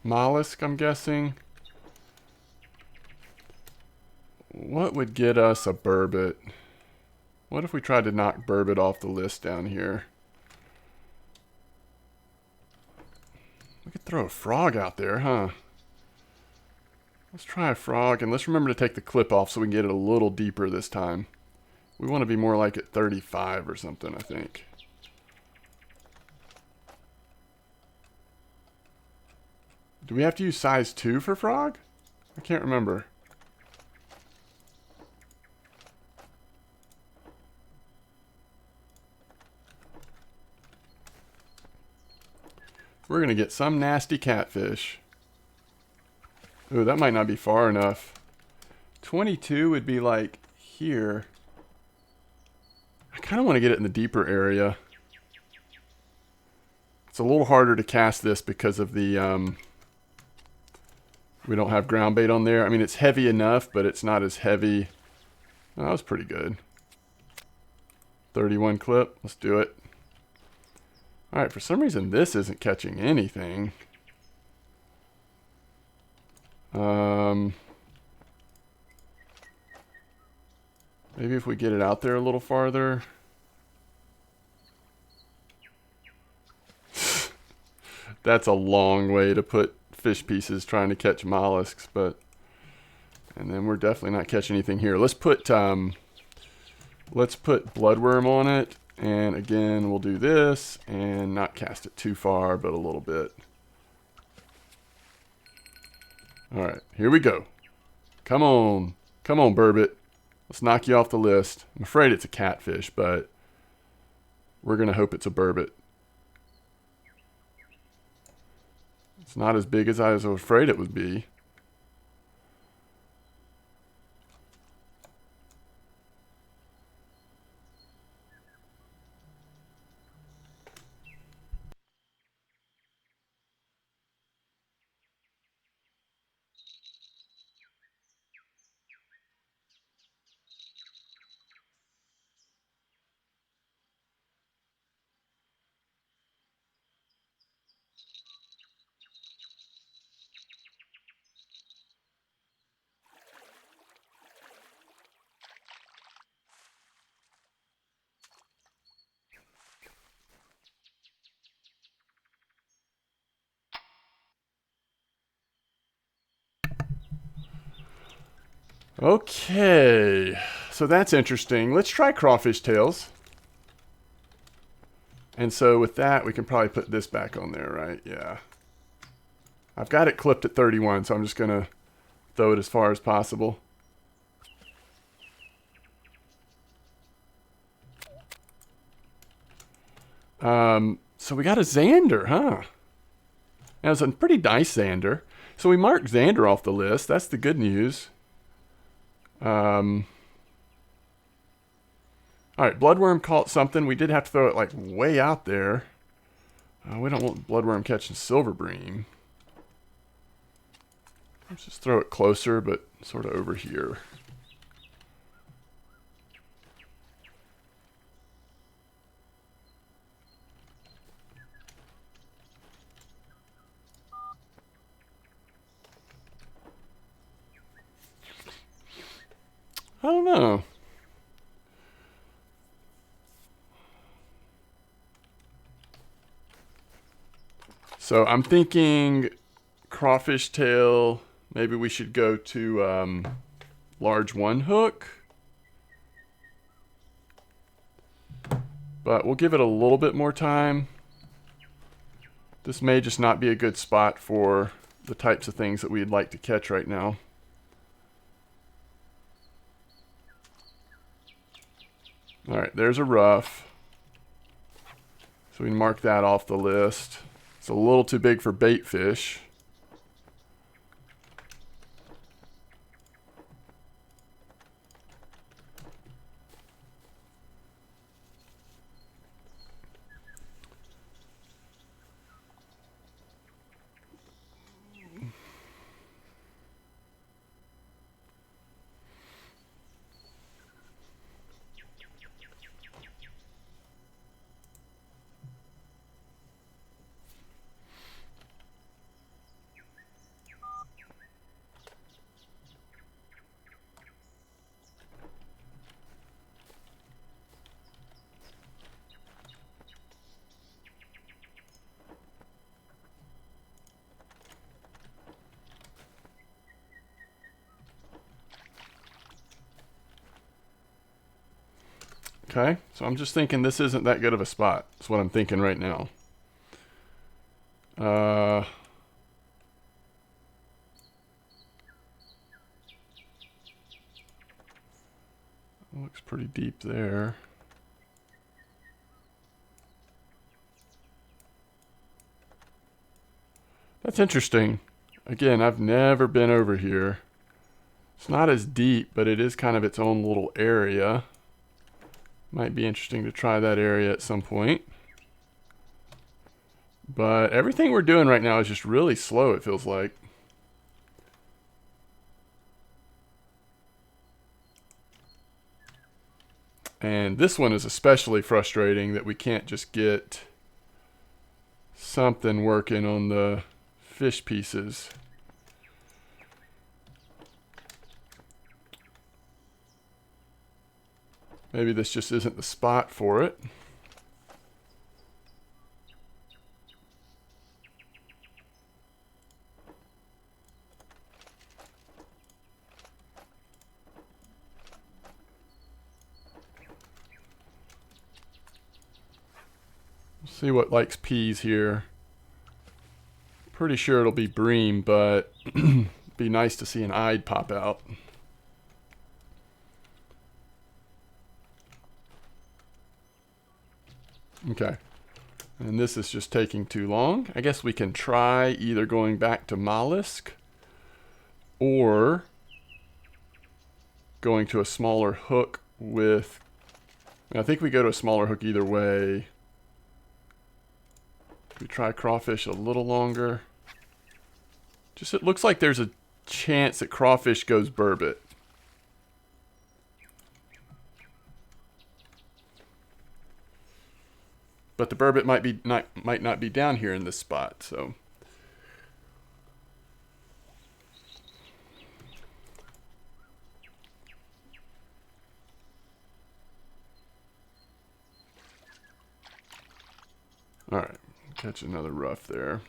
Mollusk, I'm guessing. What would get us a burbot? What if we tried to knock burbot off the list down here? We could throw a frog out there, huh? Let's try a frog, and let's remember to take the clip off so we can get it a little deeper this time. We want to be more like at 35 or something, I think. Do we have to use size 2 for frog? I can't remember. We're going to get some nasty catfish. Ooh, that might not be far enough. 22 would be like here. I kind of want to get it in the deeper area. It's a little harder to cast this because of the, we don't have ground bait on there. I mean, it's heavy enough, but it's not as heavy. Oh, that was pretty good. 31 clip. Let's do it. All right, for some reason, this isn't catching anything. Maybe if we get it out there a little farther. That's a long way to put fish pieces trying to catch mollusks, but and then we're definitely not catching anything here. Let's put bloodworm on it, and again we'll do this and not cast it too far, but a little bit. All right, here we go. Come on, burbot. Let's knock you off the list. I'm afraid it's a catfish, but we're gonna hope it's a burbot. It's not as big as I was afraid it would be. Okay, so that's interesting. Let's try crawfish tails. And so with that, we can probably put this back on there, right? Yeah. I've got it clipped at 31, so I'm just going to throw it as far as possible. So we got a Xander, huh? That was a pretty nice Xander. So we marked Xander off the list. That's the good news. All right, Bloodworm caught something. We did have to throw it like way out there. We don't want Bloodworm catching Silverbream. Let's just throw it closer, but sort of over here. I don't know. So I'm thinking crawfish tail. Maybe we should go to large one hook. But we'll give it a little bit more time. This may just not be a good spot for the types of things that we'd like to catch right now. All right, there's a rough. So we can mark that off the list. It's a little too big for bait fish. Okay, so I'm just thinking this isn't that good of a spot. That's what I'm thinking right now. Looks pretty deep there. That's interesting. Again, I've never been over here. It's not as deep, but it is kind of its own little area. Might be interesting to try that area at some point. But everything we're doing right now is just really slow, it feels like. And this one is especially frustrating that we can't just get something working on the fish pieces. Maybe this just isn't the spot for it. See what likes peas here. Pretty sure it'll be bream, but be nice to see an eyed pop out. Okay. And this is just taking too long. I guess we can try either going back to mollusk or going to a smaller hook with... I think we go to a smaller hook either way. We try crawfish a little longer. Just it looks like there's a chance that crawfish goes burbot. But the burbot might not be down here in this spot, so. All right, catch another rough there.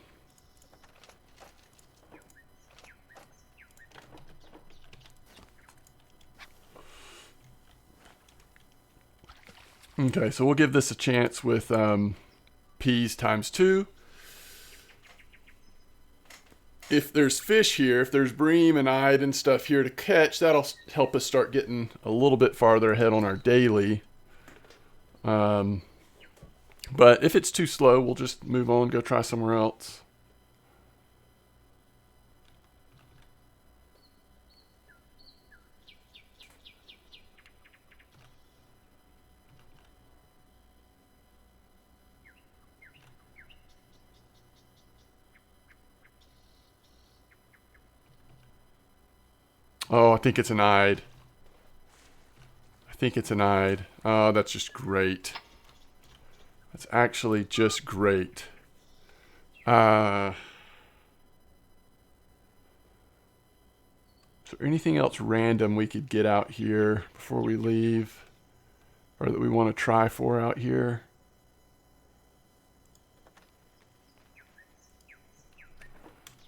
Okay, so we'll give this a chance with P's times 2. If there's fish here, if there's bream and eyed and stuff here to catch, that'll help us start getting a little bit farther ahead on our daily. But if it's too slow, we'll just move on, go try somewhere else. Oh, I think it's an eyed. I think it's an eyed. Oh, that's just great. That's actually just great. Is there anything else random we could get out here before we leave? Or that we want to try for out here?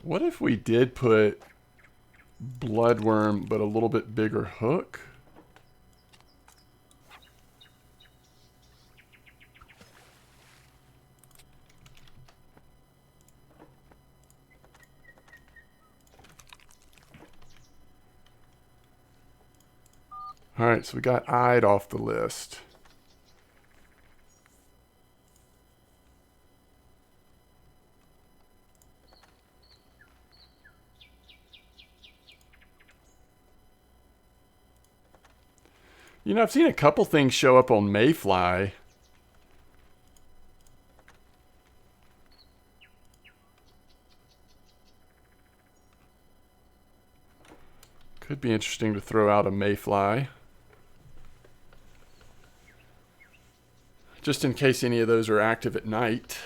What if we did put bloodworm, but a little bit bigger hook? Alright, so we got eyed off the list. You know, I've seen a couple things show up on Mayfly. Could be interesting to throw out a Mayfly. Just in case any of those are active at night.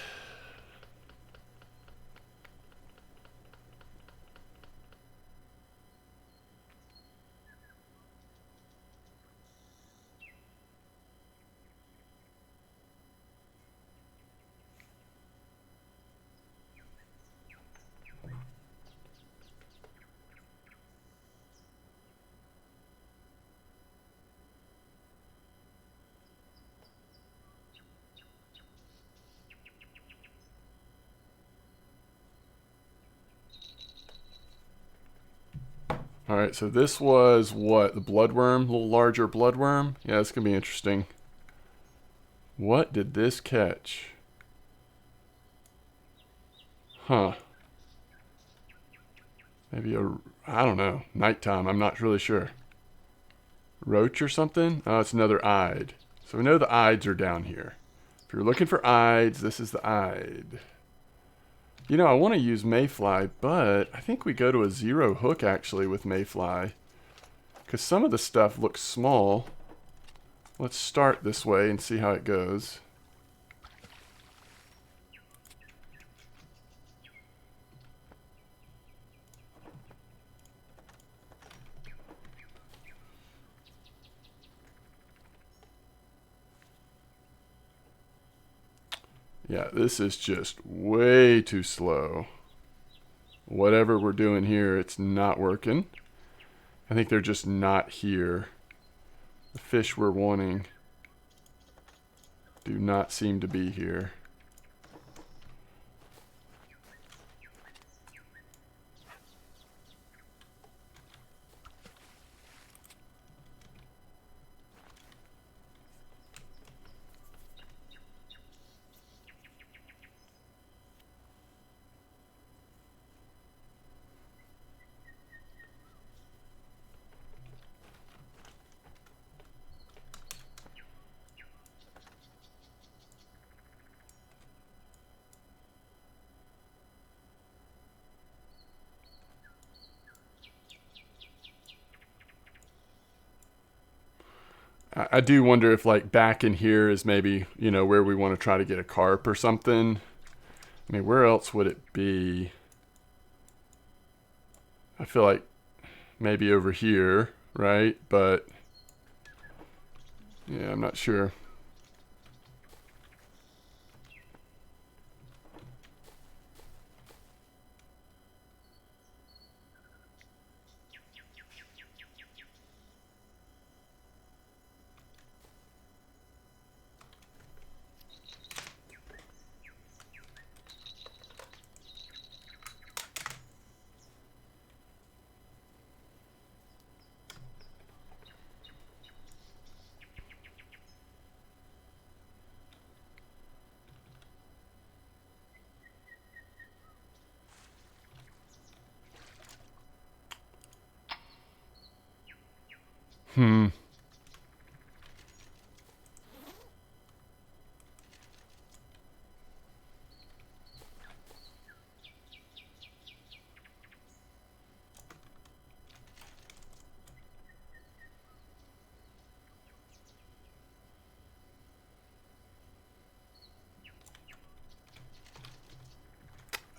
Alright, so this was what? The bloodworm? A little larger bloodworm? Yeah, this can be interesting. What did this catch? Huh. Maybe I don't know, nighttime. I'm not really sure. Roach or something? Oh, it's another eyed. So we know the eyeds are down here. If you're looking for eyeds, this is the eyed. You know, I want to use Mayfly, but I think we go to a 0 hook actually with Mayfly. Because some of the stuff looks small. Let's start this way and see how it goes. Yeah, this is just way too slow. Whatever we're doing here, it's not working. I think they're just not here. The fish we're wanting do not seem to be here. I do wonder if like back in here is maybe, you know, where we want to try to get a carp or something. I mean, where else would it be? I feel like maybe over here, right? But yeah, I'm not sure. Hmm.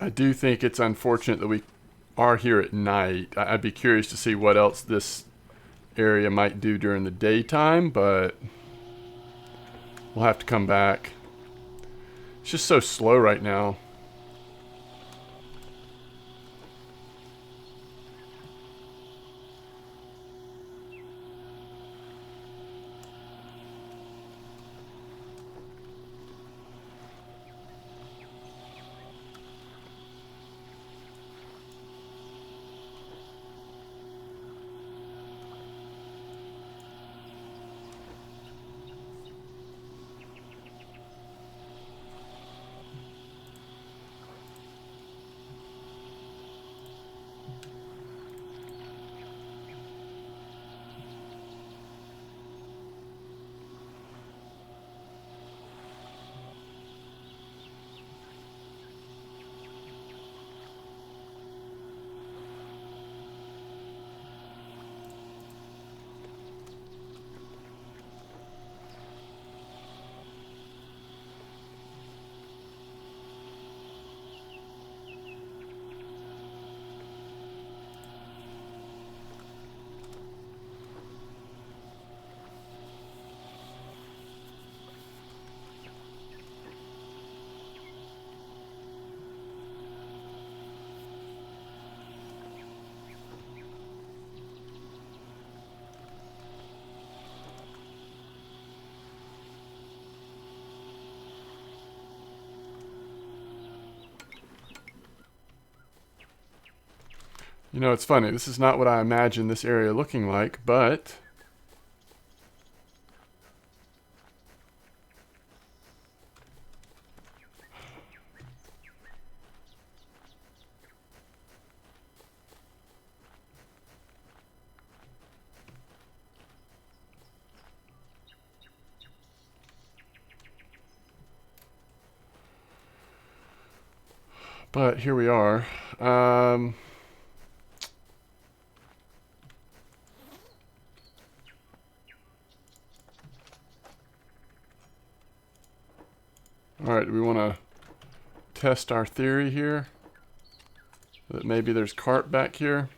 I do think it's unfortunate that we are here at night. I'd be curious to see what else this area might do during the daytime, but we'll have to come back. It's just so slow right now. You know, it's funny. This is not what I imagined this area looking like, but here we are. All right, do we want to test our theory here? That maybe there's carp back here?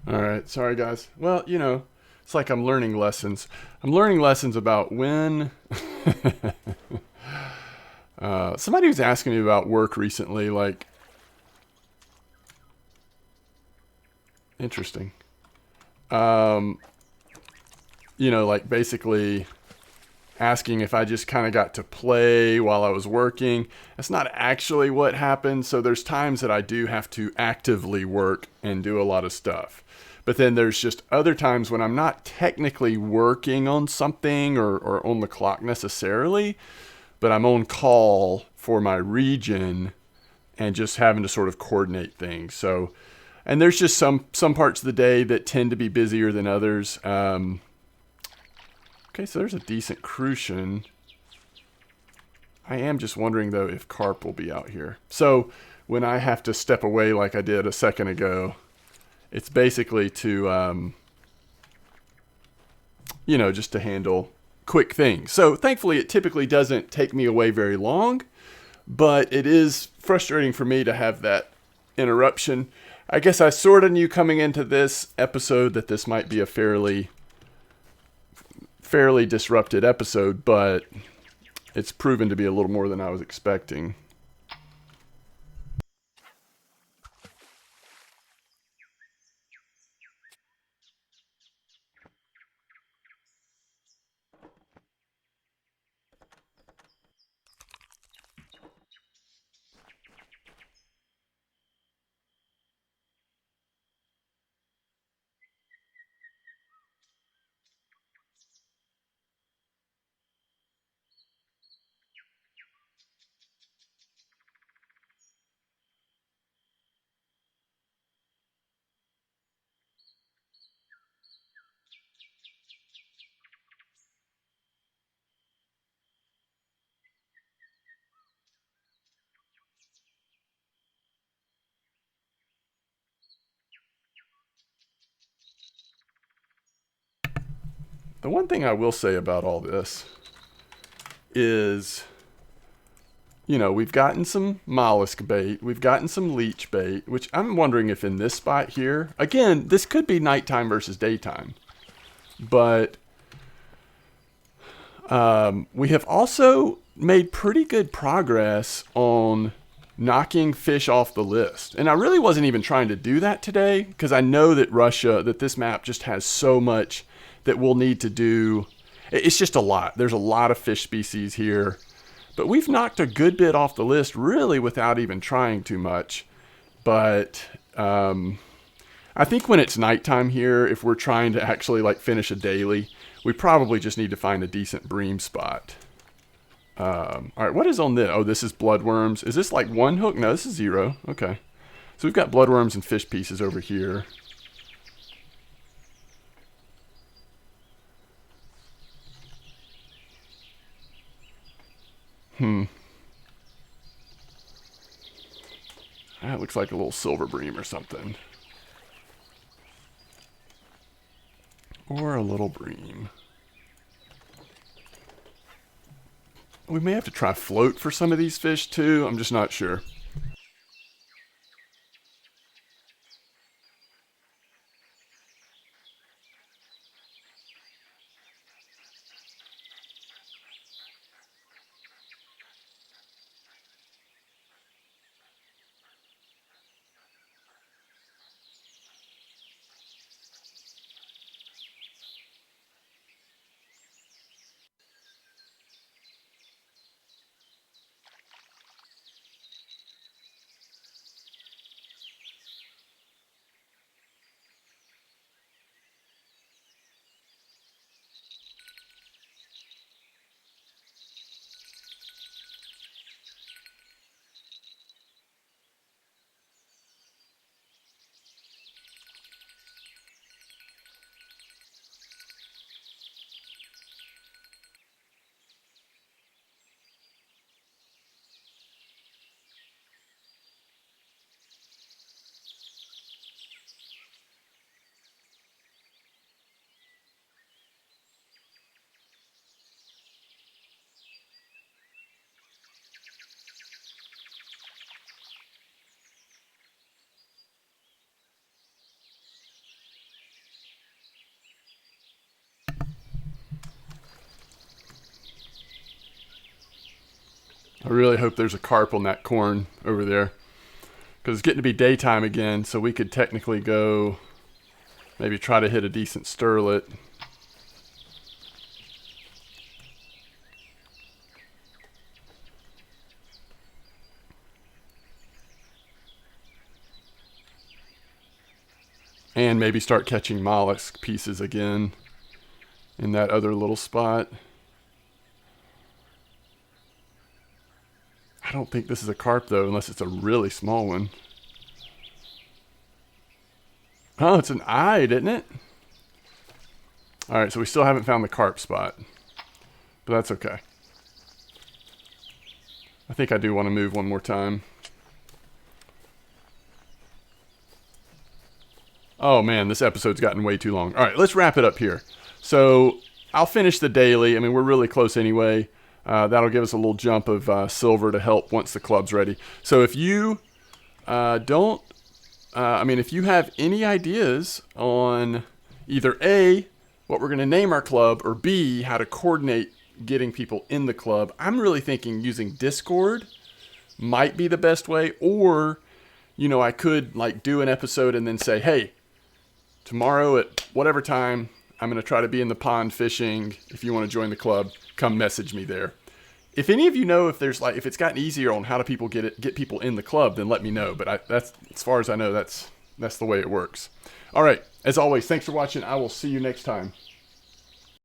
All right. Sorry, guys. Well, it's like I'm learning lessons. I'm learning lessons about when. Somebody was asking me about work recently. Like, interesting. Um, like basically asking if I just kind of got to play while I was working. That's not actually what happened. So there's times that I do have to actively work and do a lot of stuff. But then there's just other times when I'm not technically working on something or on the clock necessarily, but I'm on call for my region and just having to sort of coordinate things. So, and there's just some parts of the day that tend to be busier than others. Okay, so there's a decent crucian. I am just wondering, though, if carp will be out here. So when I have to step away like I did a second ago, it's basically to, just to handle quick things. So thankfully, it typically doesn't take me away very long, but it is frustrating for me to have that interruption. I guess I sort of knew coming into this episode that this might be a fairly disrupted episode, but it's proven to be a little more than I was expecting. The one thing I will say about all this is, we've gotten some mollusk bait, we've gotten some leech bait, which I'm wondering if in this spot here, again, this could be nighttime versus daytime, but we have also made pretty good progress on knocking fish off the list. And I really wasn't even trying to do that today because I know that this map just has so much that we'll need to do. It's just a lot. There's a lot of fish species here. But we've knocked a good bit off the list really without even trying too much. But I think when it's nighttime here, if we're trying to actually like finish a daily, we probably just need to find a decent bream spot. All right, what is on this? Oh, this is bloodworms. Is this like one hook? No, this is 0. Okay. So we've got bloodworms and fish pieces over here. That looks like a little silver bream or something. Or a little bream. We may have to try float for some of these fish too. I'm just not sure. I really hope there's a carp on that corn over there, because it's getting to be daytime again, so we could technically go maybe try to hit a decent sterlet. And maybe start catching mollusk pieces again in that other little spot. I don't think this is a carp though, unless it's a really small one. Oh, it's an eyed, isn't it? Alright, so we still haven't found the carp spot. But that's okay. I think I do want to move one more time. Oh man, this episode's gotten way too long. All right, let's wrap it up here. So I'll finish the daily. I mean, we're really close anyway. That'll give us a little jump of silver to help once the club's ready. So if you if you have any ideas on either A, what we're going to name our club, or B, how to coordinate getting people in the club, I'm really thinking using Discord might be the best way. Or, I could like do an episode and then say, hey, tomorrow at whatever time, I'm going to try to be in the pond fishing. If you want to join the club, come message me there. If any of you know if it's gotten easier on how to get people in the club, then let me know. But that's as far as I know, that's the way it works. All right. As always, thanks for watching. I will see you next time.